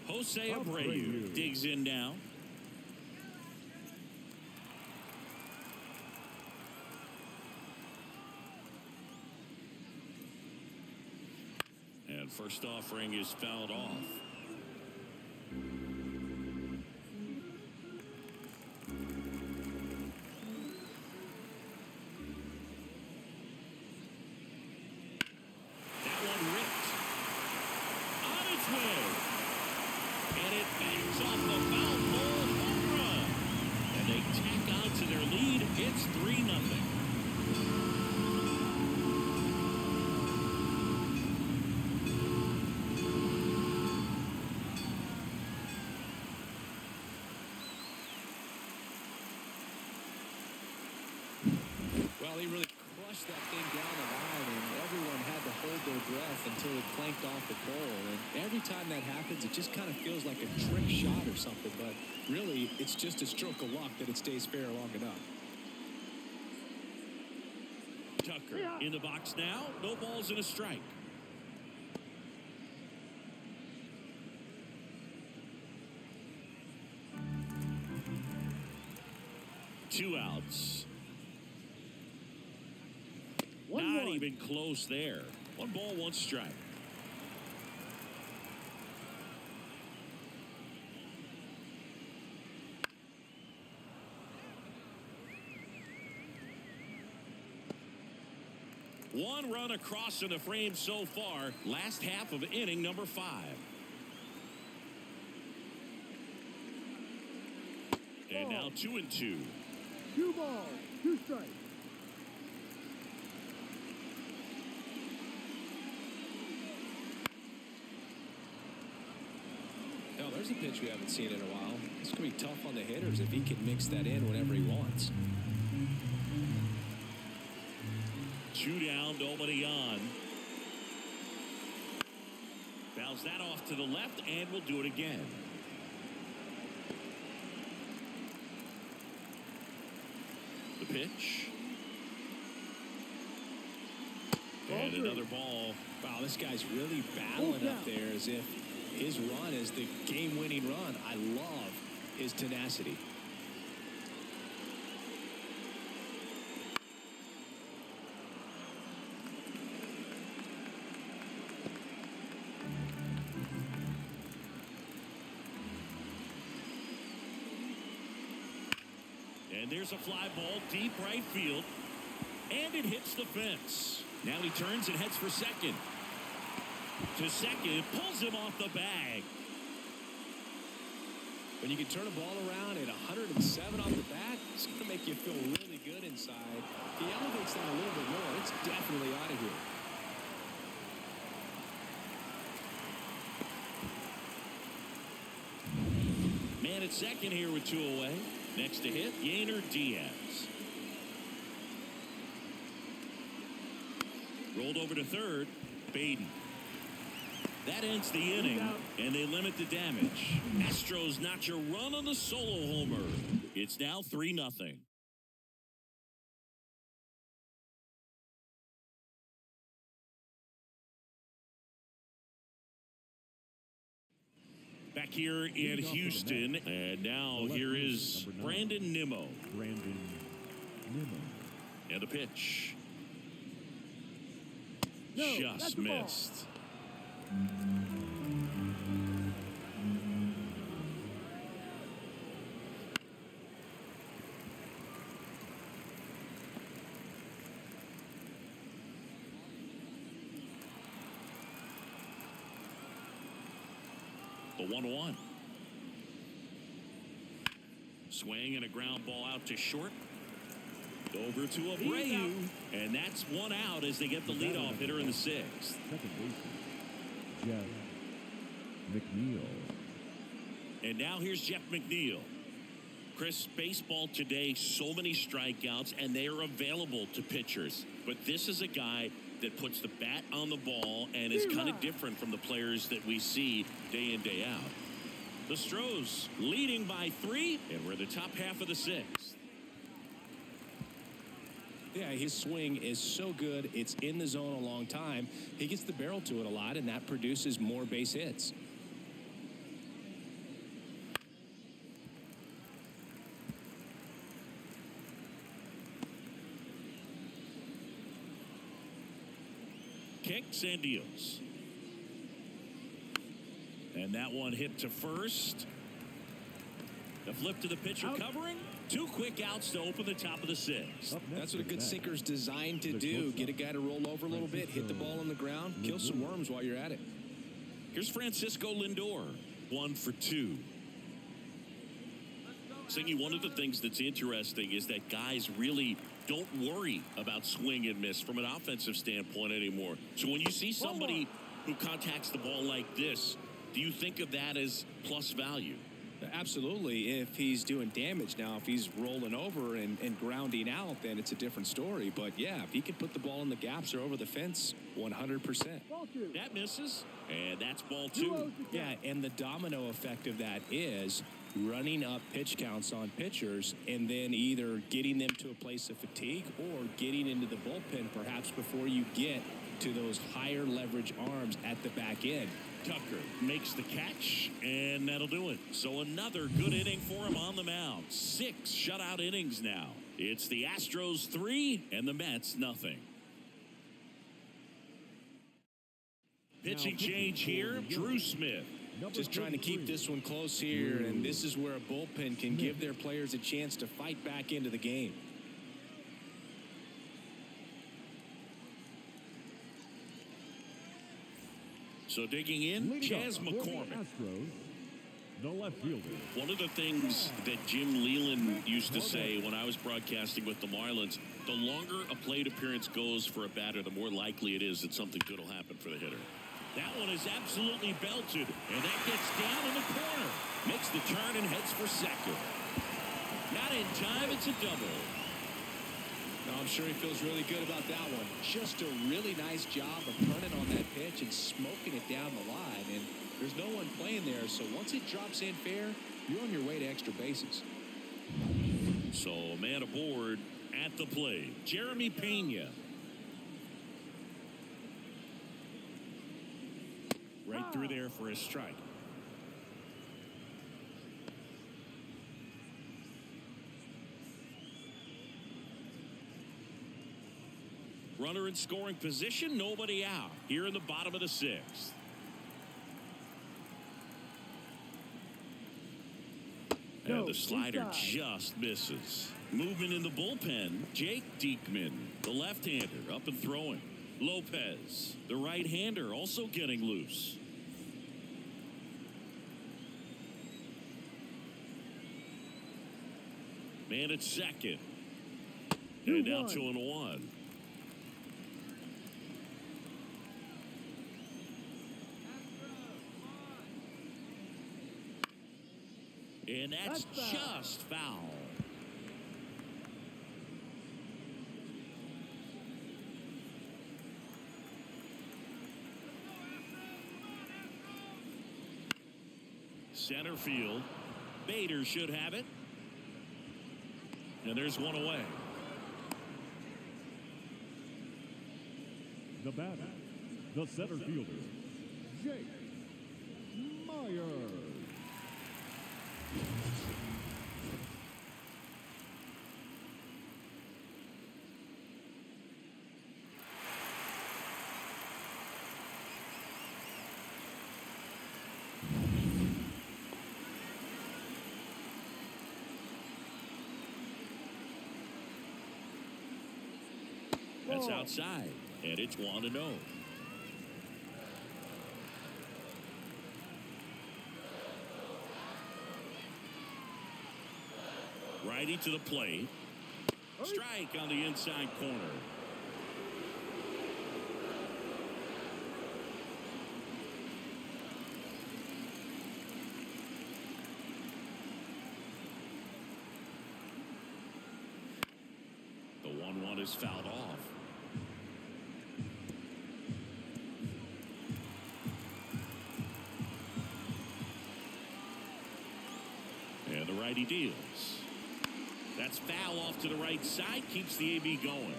Speaker 3: Jose
Speaker 1: Abreu digs in now. And first offering is fouled off. It's 3-0.
Speaker 2: Well, he really crushed that thing down the line, and everyone had their breath until it clanked off the pole. And every time that happens, it just kind of feels like a trick shot or something. But really, it's just a stroke of luck that it stays fair long enough.
Speaker 1: Tucker in the box now. No balls and a strike. Two outs. Not even close there. One ball, one strike. One run across in the frame so far. Last half of inning number 5. And now 2-2.
Speaker 4: 2 balls, 2 strikes.
Speaker 2: Now, there's a pitch we haven't seen in a while. It's going to be tough on the hitters if he can mix that in whenever he wants.
Speaker 1: 2 down, nobody on. Fouls that off to the left, and we'll do it again. The pitch. And another ball.
Speaker 2: Wow, this guy's really battling up there as if his run is the game-winning run. I love his tenacity.
Speaker 1: And there's a fly ball deep right field. And it hits the fence. Now he turns and heads for second. To second, pulls him off the bag.
Speaker 2: When you can turn a ball around at 107 off the bat, it's going to make you feel really good inside. If he elevates that a little bit more, it's definitely out of here.
Speaker 1: Man at second here with 2 away. Next to hit, Yainer Diaz. Rolled over to third, Beatty. That ends the inning, and they limit the damage. Astros notch a run on the solo homer. It's now 3-0. Back here in Houston, and now here is Brandon Nimmo. And the pitch. Just missed. The 1-1. Swing and a ground ball out to short. Over to Abreu. And that's 1 out as they get the leadoff hitter in the 6th.
Speaker 3: Second baseman, Jeff McNeil.
Speaker 1: And now here's Jeff McNeil. Chris, baseball today, so many strikeouts, and they are available to pitchers. But this is a guy that puts the bat on the ball and is kind of different from the players that we see day in, day out. The Astros leading by 3, and we're the top half of the 6th.
Speaker 2: Yeah, his swing is so good. It's in the zone a long time. He gets the barrel to it a lot, and that produces more base hits.
Speaker 1: Kicks and deals. And that one hit to first. The flip to the pitcher covering. 2 quick outs to open the top of the 6th.
Speaker 2: That's what a good sinker's designed to do. Get a guy to roll over a little bit, hit the ball on the ground, kill some worms while you're at it.
Speaker 1: Here's Francisco Lindor, 1 for 2. Singy, one of the things that's interesting is that guys really don't worry about swing and miss from an offensive standpoint anymore. So when you see somebody who contacts the ball like this, do you think of that as plus value?
Speaker 2: Absolutely, if he's doing damage. Now, if he's rolling over and grounding out, then it's a different story. But, yeah, if he can put the ball in the gaps or over the fence, 100%.
Speaker 4: Ball two.
Speaker 1: That misses, and that's ball two.
Speaker 2: Yeah, and the domino effect of that is running up pitch counts on pitchers and then either getting them to a place of fatigue or getting into the bullpen perhaps before you get to those higher leverage arms at the back end.
Speaker 1: Tucker makes the catch, and that'll do it. So another good inning for him on the mound. 6 shutout innings now. It's the Astros 3 and the Mets nothing. Pitching change here, Drew Smith.
Speaker 2: Just trying to keep this one close here, and this is where a bullpen can give their players a chance to fight back into the game.
Speaker 1: So digging in, Chas McCormick.
Speaker 3: Astros, the left fielder.
Speaker 1: One of the things that Jim Leland used to say when I was broadcasting with the Marlins, the longer a plate appearance goes for a batter, the more likely it is that something good will happen for the hitter. That one is absolutely belted, and that gets down in the corner. Makes the turn and heads for second. Not in time, it's a double.
Speaker 2: No, I'm sure he feels really good about that one. Just a really nice job of turning on that pitch and smoking it down the line. And there's no one playing there, so once it drops in fair, you're on your way to extra bases.
Speaker 1: So a man aboard at the plate, Jeremy Pena. Right through there for a strike. Runner in scoring position, nobody out. Here in the bottom of the 6th. And the slider just misses. Moving in the bullpen, Jake Diekman, the left-hander, up and throwing. Lopez, the right-hander, also getting loose. Man at second. And now 2-1. And that's just foul. Center field. Bader should have it. And there's one away.
Speaker 3: The batter, the center fielder, Jake Myers.
Speaker 1: That's outside, and it's 1-0. Righty to the plate. Strike on the inside corner. The 1-1 is fouled off. And the righty deals. That's foul off to the right side. Keeps the AB going.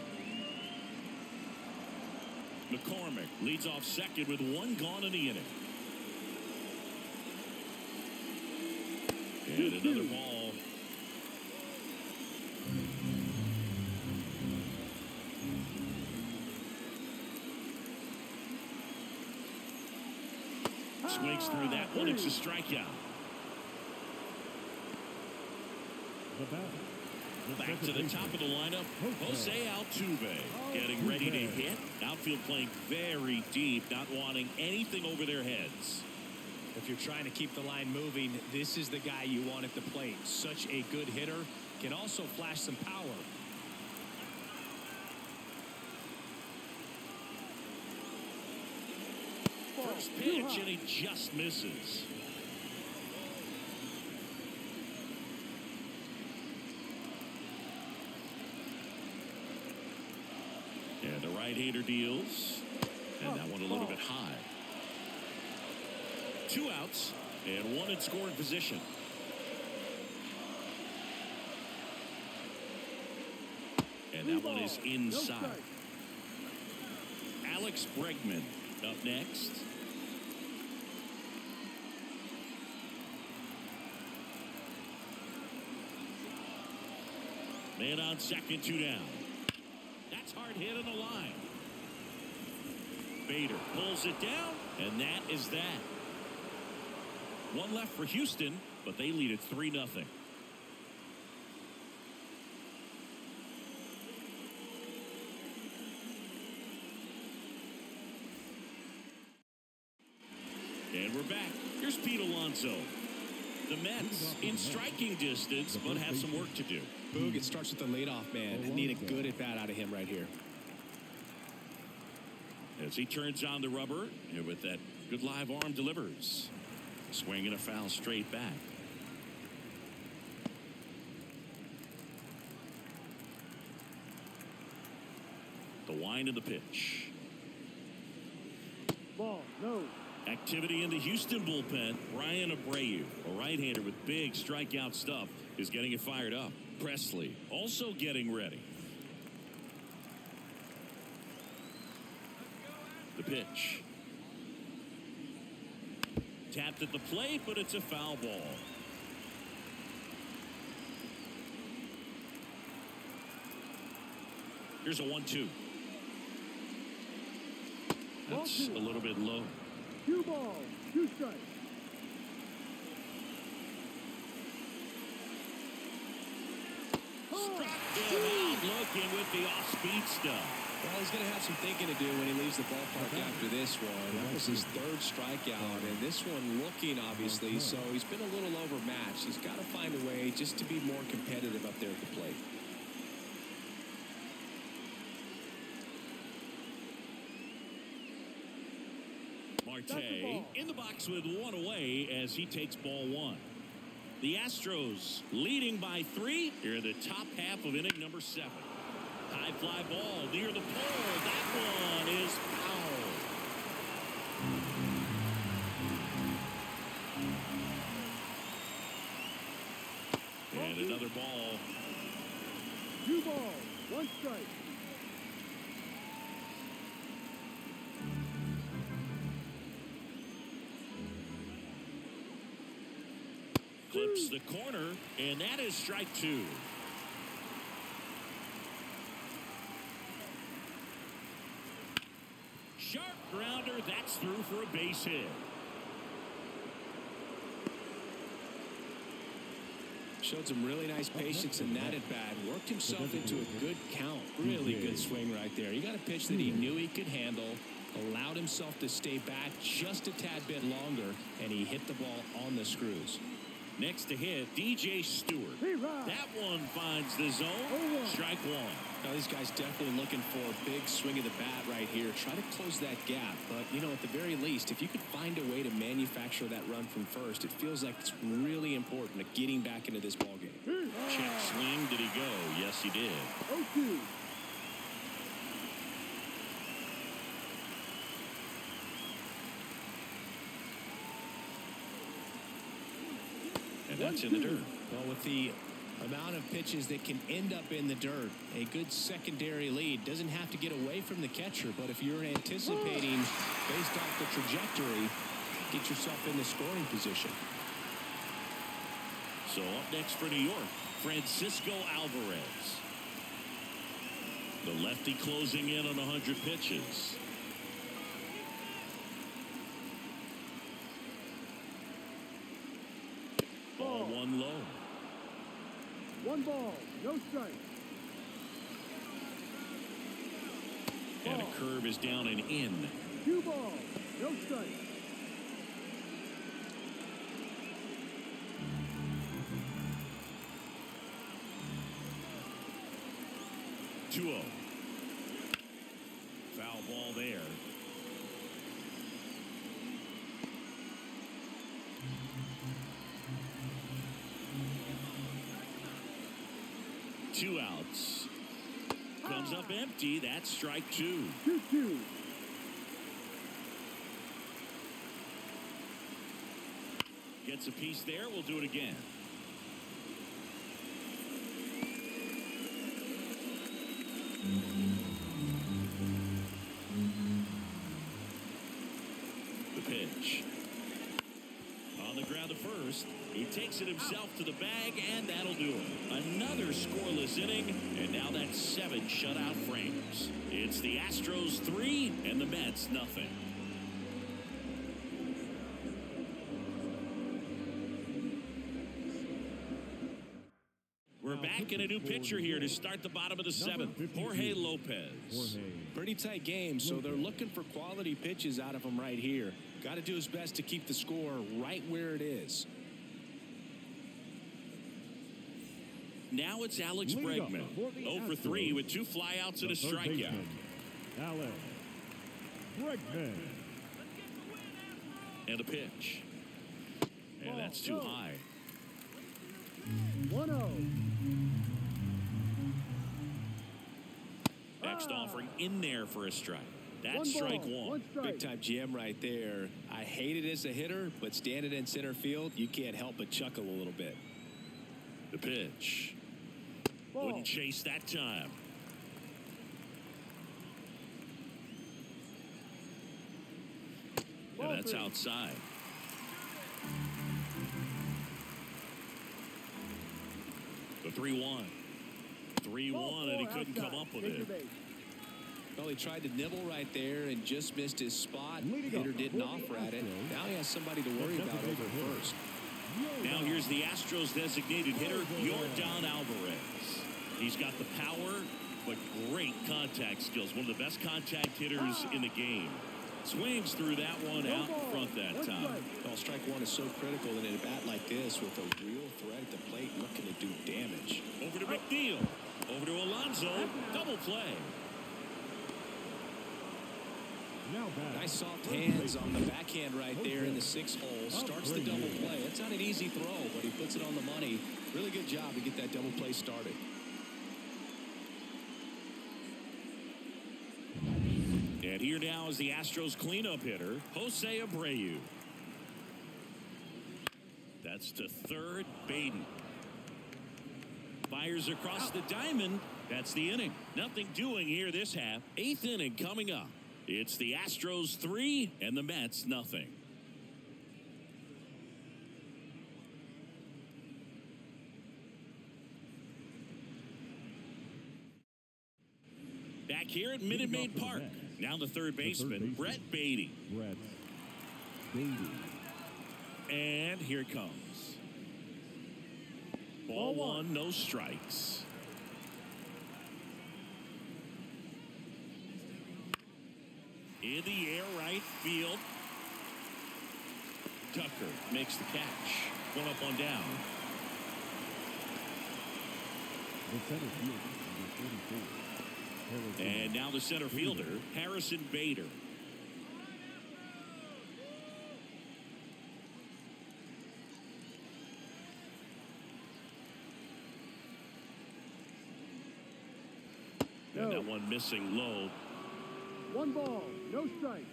Speaker 1: McCormick leads off second with 1 gone in the inning. And another ball. Swings through that one. It's a strikeout.
Speaker 3: The batter.
Speaker 1: Back to the top of the lineup, Jose Altuve getting ready to hit. Outfield playing very deep, not wanting anything over their heads.
Speaker 2: If you're trying to keep the line moving, this is the guy you want at the plate. Such a good hitter, can also flash some power.
Speaker 1: First pitch, and he just misses. right-hander deals. And that one a little bit high. 2 outs and 1 in scoring position. And that one is inside. Alex Bregman up next. Man on second, 2 down. That's hard hit on the line. Bader pulls it down, and that is that. 1 left for Houston, but they lead it 3-0. And we're back. Here's Pete Alonso. The Mets in striking distance, but have some work to do.
Speaker 2: Boog, it starts with the leadoff man. I need a good at-bat out of him right here.
Speaker 1: As he turns on the rubber, and with that good live arm delivers. Swing and a foul straight back. The wind of the pitch.
Speaker 4: Ball, no.
Speaker 1: Activity in the Houston bullpen. Ryan Abreu, a right-hander with big strikeout stuff, is getting it fired up. Presley also getting ready. The pitch. Tapped at the plate, but it's a foul ball. Here's a 1-2. That's a little bit low.
Speaker 4: 2 balls, 2 strikes.
Speaker 1: Struck him out looking with the off-speed stuff.
Speaker 2: Well, he's going to have some thinking to do when he leaves the ballpark after this one. That was his 3rd strikeout, and this one looking, obviously, so he's been a little overmatched. He's got to find a way just to be more competitive up there at the plate.
Speaker 1: Marte in the box with 1 away as he takes ball 1. The Astros leading by 3 here in the top half of inning number 7. High fly ball near the pole. That one is foul. And another ball.
Speaker 4: 2 balls, 1 strike.
Speaker 1: Clips the corner, and that is strike 2. Sharp grounder, that's through for a base hit.
Speaker 2: Showed some really nice patience in that at bat. Worked himself into a good count. Really good swing right there. He got a pitch that he knew he could handle, allowed himself to stay back just a tad bit longer, and he hit the ball on the screws.
Speaker 1: Next to hit, DJ Stewart. That one finds the zone. Strike 1.
Speaker 2: Now, these guys definitely looking for a big swing of the bat right here. Try to close that gap. But, you know, at the very least, if you could find a way to manufacture that run from first, it feels like it's really important to getting back into this ballgame.
Speaker 1: Check swing. Did he go? Yes, he did.
Speaker 4: 0-2.
Speaker 1: And that's in the dirt.
Speaker 2: Well, with the amount of pitches that can end up in the dirt, a good secondary lead doesn't have to get away from the catcher, but if you're anticipating based off the trajectory, get yourself in the scoring position.
Speaker 1: So up next for New York, Francisco Alvarez. The lefty closing in on 100 pitches. Ball 1 low.
Speaker 4: 1 ball, no strike.
Speaker 1: And a curve is down and in.
Speaker 4: 2 balls, no strike.
Speaker 1: Two-0. Foul ball there. Two outs. Comes up empty. That's strike 2.
Speaker 4: 2-2.
Speaker 1: Gets a piece there. We'll do it again. The pitch. On the ground to first. He takes it himself to the bag, and that'll do it. Another scoreless inning, and now that's 7 shutout frames. It's the Astros 3 and the Mets nothing. We're back in a new pitcher here to start the bottom of the 7th. Jorge Lopez.
Speaker 2: Pretty tight game, so they're looking for quality pitches out of him right here. Got to do his best to keep the score right where it is.
Speaker 1: Now it's Alex Bregman. 0 for 3 with 2 flyouts and a strikeout.
Speaker 3: Alex Bregman.
Speaker 1: And a pitch. And that's too high.
Speaker 4: 1-0.
Speaker 1: Next offering in there for a strike. That's
Speaker 4: One
Speaker 1: strike
Speaker 4: ball,
Speaker 1: 1.
Speaker 4: one strike.
Speaker 2: Big time GM right there. I hate it as a hitter, but standing in center field, you can't help but chuckle a little bit.
Speaker 1: The pitch.
Speaker 4: Ball.
Speaker 1: Wouldn't chase that time.
Speaker 4: Ball
Speaker 1: And that's
Speaker 4: 3.
Speaker 1: outside. The 3-1. 3-1, and he couldn't come up with it.
Speaker 2: Well, he tried to nibble right there and just missed his spot.
Speaker 3: Leading
Speaker 2: Hitter
Speaker 3: up
Speaker 2: didn't
Speaker 3: for the
Speaker 2: offer at it.
Speaker 3: Astros,
Speaker 2: Now he has somebody to worry about over first.
Speaker 1: Now here's the Astros designated hitter, Yordan Alvarez. He's got the power, but great contact skills. One of the best contact hitters in the game. Swings through that one out in front that time.
Speaker 2: Well, strike 1 is so critical in a bat like this with a real threat at the plate looking to do damage.
Speaker 1: Over to McNeil. Over to Alonso. Double play.
Speaker 3: Now back.
Speaker 2: Nice soft hands on the backhand right there in the 6th hole. Starts the double play. It's not an easy throw, but he puts it on the money. Really good job to get that double play started.
Speaker 1: And here now is the Astros cleanup hitter, Jose Abreu. That's to third, Baden. Fires across the diamond. That's the inning. Nothing doing here this half. 8th inning coming up. It's the Astros 3 and the Mets nothing. Back here at Minute Maid Park. Now the third baseman, Brett Beatty.
Speaker 3: Brett Beatty.
Speaker 1: And here it comes. Ball 1, no strikes. In the air, right field. Tucker makes the catch. 1 up, 1 down.
Speaker 3: The center fielder, number 44.
Speaker 1: And now the center fielder, Harrison Bader. And that one missing low.
Speaker 4: 1 ball, no strike.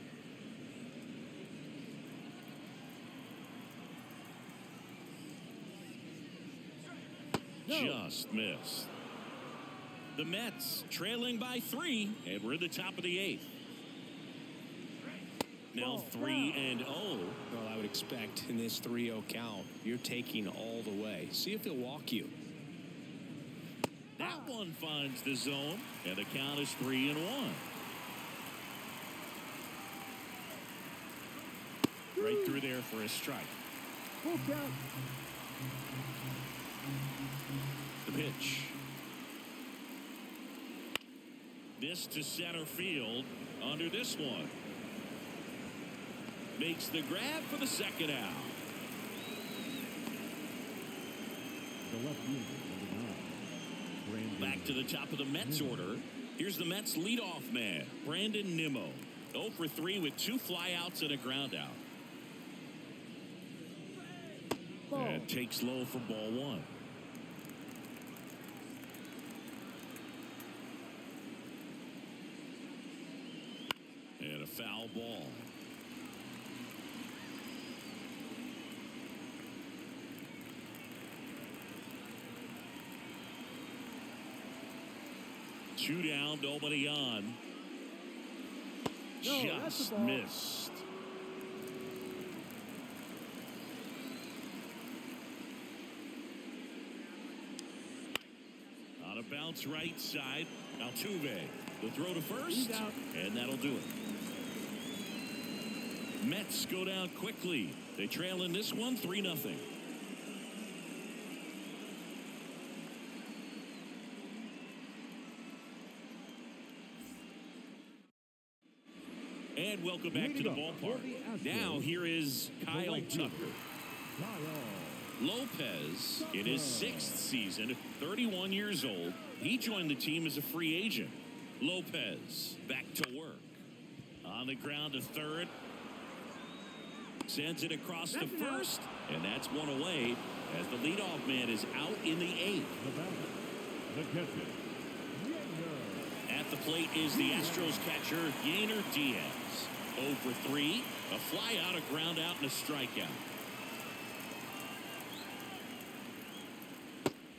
Speaker 1: Just missed. The Mets trailing by 3, and we're at the top of the 8th. Now 3-0.
Speaker 2: Well, I would expect in this 3-0 count, you're taking all the way. See if he'll walk you.
Speaker 1: That one finds the zone, and the count is 3-1. Right through there for a strike.
Speaker 4: Full count.
Speaker 1: The pitch. This to center field under this one. Makes the grab for the second out.
Speaker 3: The left fielder, number 9.
Speaker 1: Back to the top of the Mets order. Here's the Mets leadoff man, Brandon Nimmo. 0 for 3 with 2 flyouts and a ground out. And takes low for ball 1. foul ball. Two down, nobody on.
Speaker 4: No, that's
Speaker 1: Just
Speaker 4: the ball.
Speaker 1: missed. On a bounce right side, Altuve. The throw to first,
Speaker 4: He's out.
Speaker 1: and that'll do it. Mets go down quickly. They trail in this one 3-0. And welcome back to the ballpark. Now here is Kyle Tucker. Lopez, in his 6th season, 31 years old. He joined the team as a free agent. Lopez back to work. On the ground to third. Sends it across to first. And that's one away as the leadoff man is out in the 8th. At the plate is the Astros catcher, Yainer Diaz. 0 for 3. A fly out, a ground out, and a strikeout.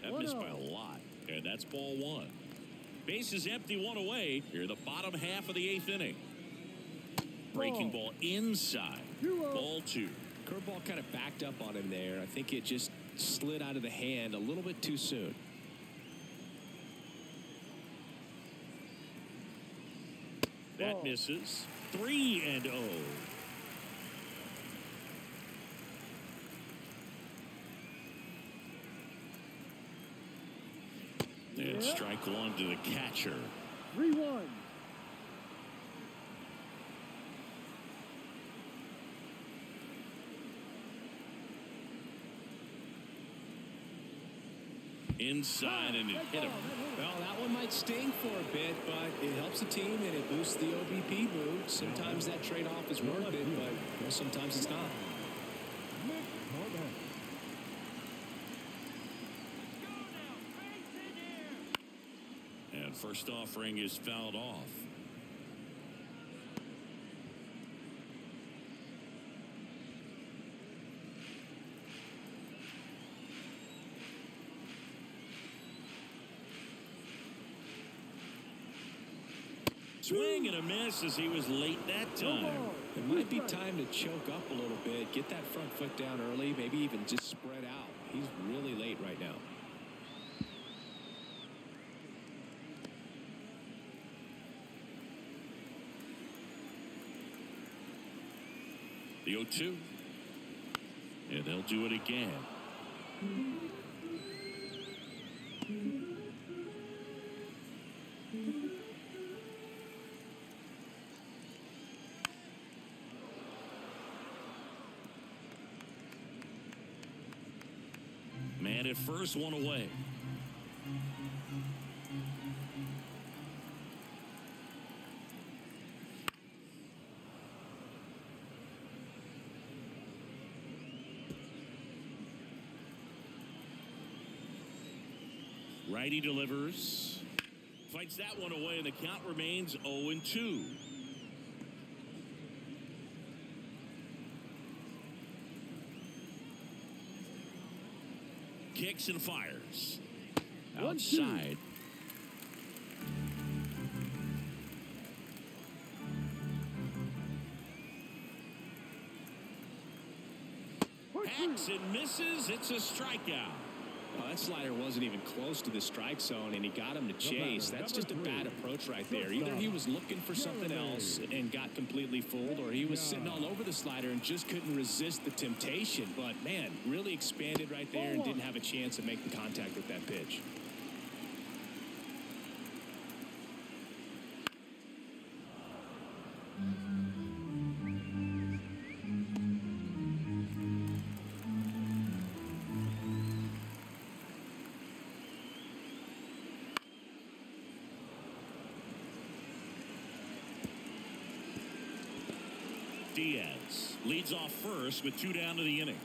Speaker 1: That missed by a lot. And that's ball 1. Bases empty, 1 away. Here, the bottom half of the 8th inning. Breaking ball inside. Ball 2.
Speaker 2: Curveball kind of backed up on him there. I think it just slid out of the hand a little bit too soon.
Speaker 1: That misses. 3-0. And strike one to the catcher.
Speaker 4: 3-1.
Speaker 1: Inside, and it hit him.
Speaker 2: Well, that one might sting for a bit, but it helps the team and it boosts the OBP mood. Sometimes that trade-off is worth it, but sometimes it's not. And first offering is fouled off. Swing and a miss as he was late that time. It might be time to choke up a little bit, get that front foot down early, maybe even just spread out. He's really late right now.
Speaker 1: The 0-2. And they'll do it again. Man at first, 1 away. Righty delivers. Fights that one away, and the count remains 0-2. Kicks and fires. Outside. Hacks and misses. It's a strikeout.
Speaker 2: Well, that slider wasn't even close to the strike zone, and he got him to chase. That's just a bad approach right there. Either he was looking for something else and got completely fooled, or he was sitting all over the slider and just couldn't resist the temptation. But, man, really expanded right there and didn't have a chance to make the contact with that pitch.
Speaker 1: Diaz leads off first with 2 down to the inning.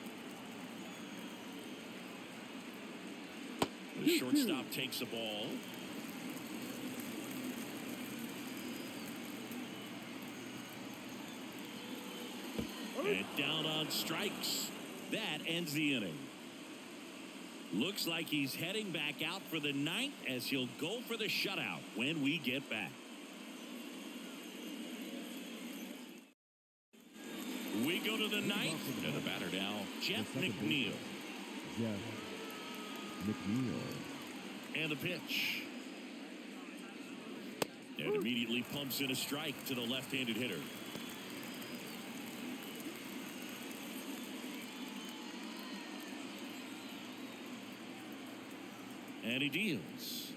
Speaker 1: The shortstop takes the ball. And down on strikes. That ends the inning. Looks like he's heading back out for the ninth as he'll go for the shutout when we get back. We go to the ninth, and the batter now, Jeff McNeil.
Speaker 3: Jeff McNeil.
Speaker 1: And the pitch. And immediately pumps in a strike to the left-handed hitter. And he deals.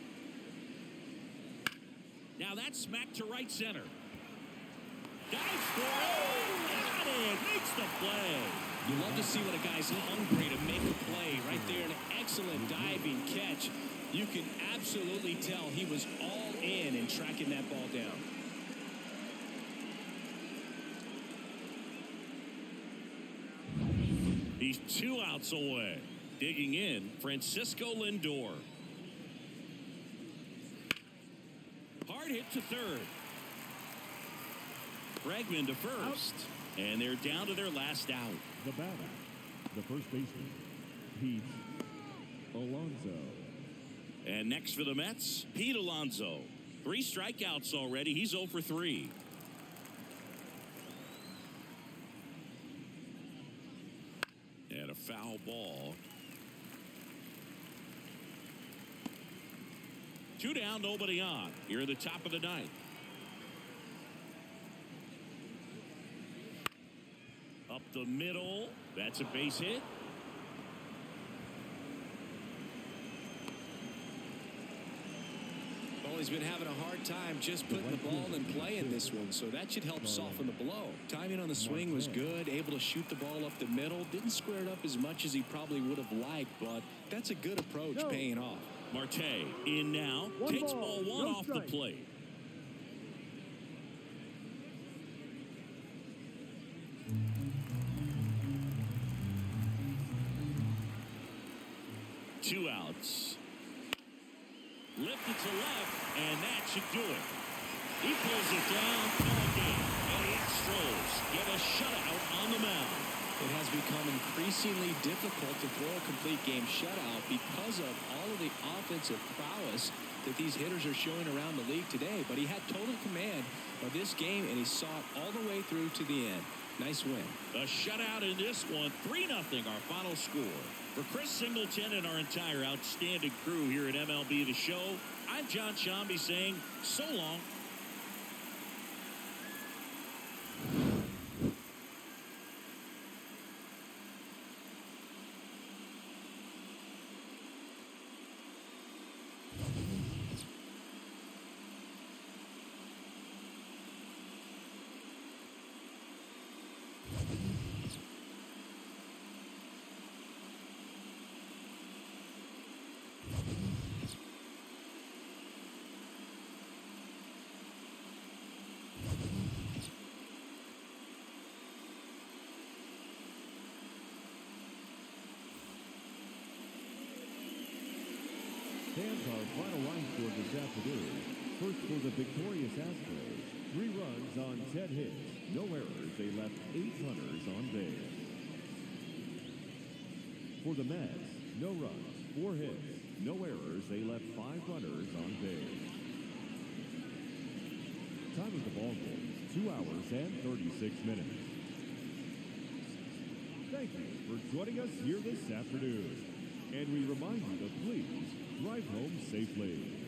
Speaker 1: Now that's smacked to right center. Dives for it. Got it. Makes the play.
Speaker 2: You love to see when a guy's hungry to make a play. Right there, an excellent diving catch. You can absolutely tell he was all in tracking that ball down.
Speaker 1: He's 2 outs away. Digging in, Francisco Lindor. Hard hit to third. Bregman to first. And they're down to their last out.
Speaker 3: The batter, the first baseman, Pete Alonso.
Speaker 1: And next for the Mets, Pete Alonso. 3 strikeouts already. He's 0 for 3. And a foul ball. 2 down, nobody on. Here at the top of the ninth. Up the middle. That's a base hit.
Speaker 2: Well, he's been having a hard time just putting the ball in play in this one, so that should help soften the blow. Timing on the swing was good, able to shoot the ball up the middle. Didn't square it up as much as he probably would have liked, but that's a good approach, paying off.
Speaker 1: Marte in now. Takes ball 1 off the plate. Two outs. Lifted to left, and that should do it. He pulls it down, ball game. And the Astros get a shutout on the mound.
Speaker 2: It has become increasingly difficult to throw a complete game shutout because of all of the offensive prowess that these hitters are showing around the league today. But he had total command of this game, and he saw it all the way through to the end. Nice win.
Speaker 1: A shutout in this one, 3-0 our final score. For Chris Singleton and our entire outstanding crew here at MLB The Show, I'm John Shambi saying so long.
Speaker 3: Fans, our final line score this afternoon. First for the victorious Astros. 3 runs on 10 hits. No errors. They left 8 runners on base. For the Mets, no runs, 4 hits. No errors. They left 5 runners on base. Time of the ball game, 2 hours and 36 minutes. Thank you for joining us here this afternoon. And we remind you to please drive home safely.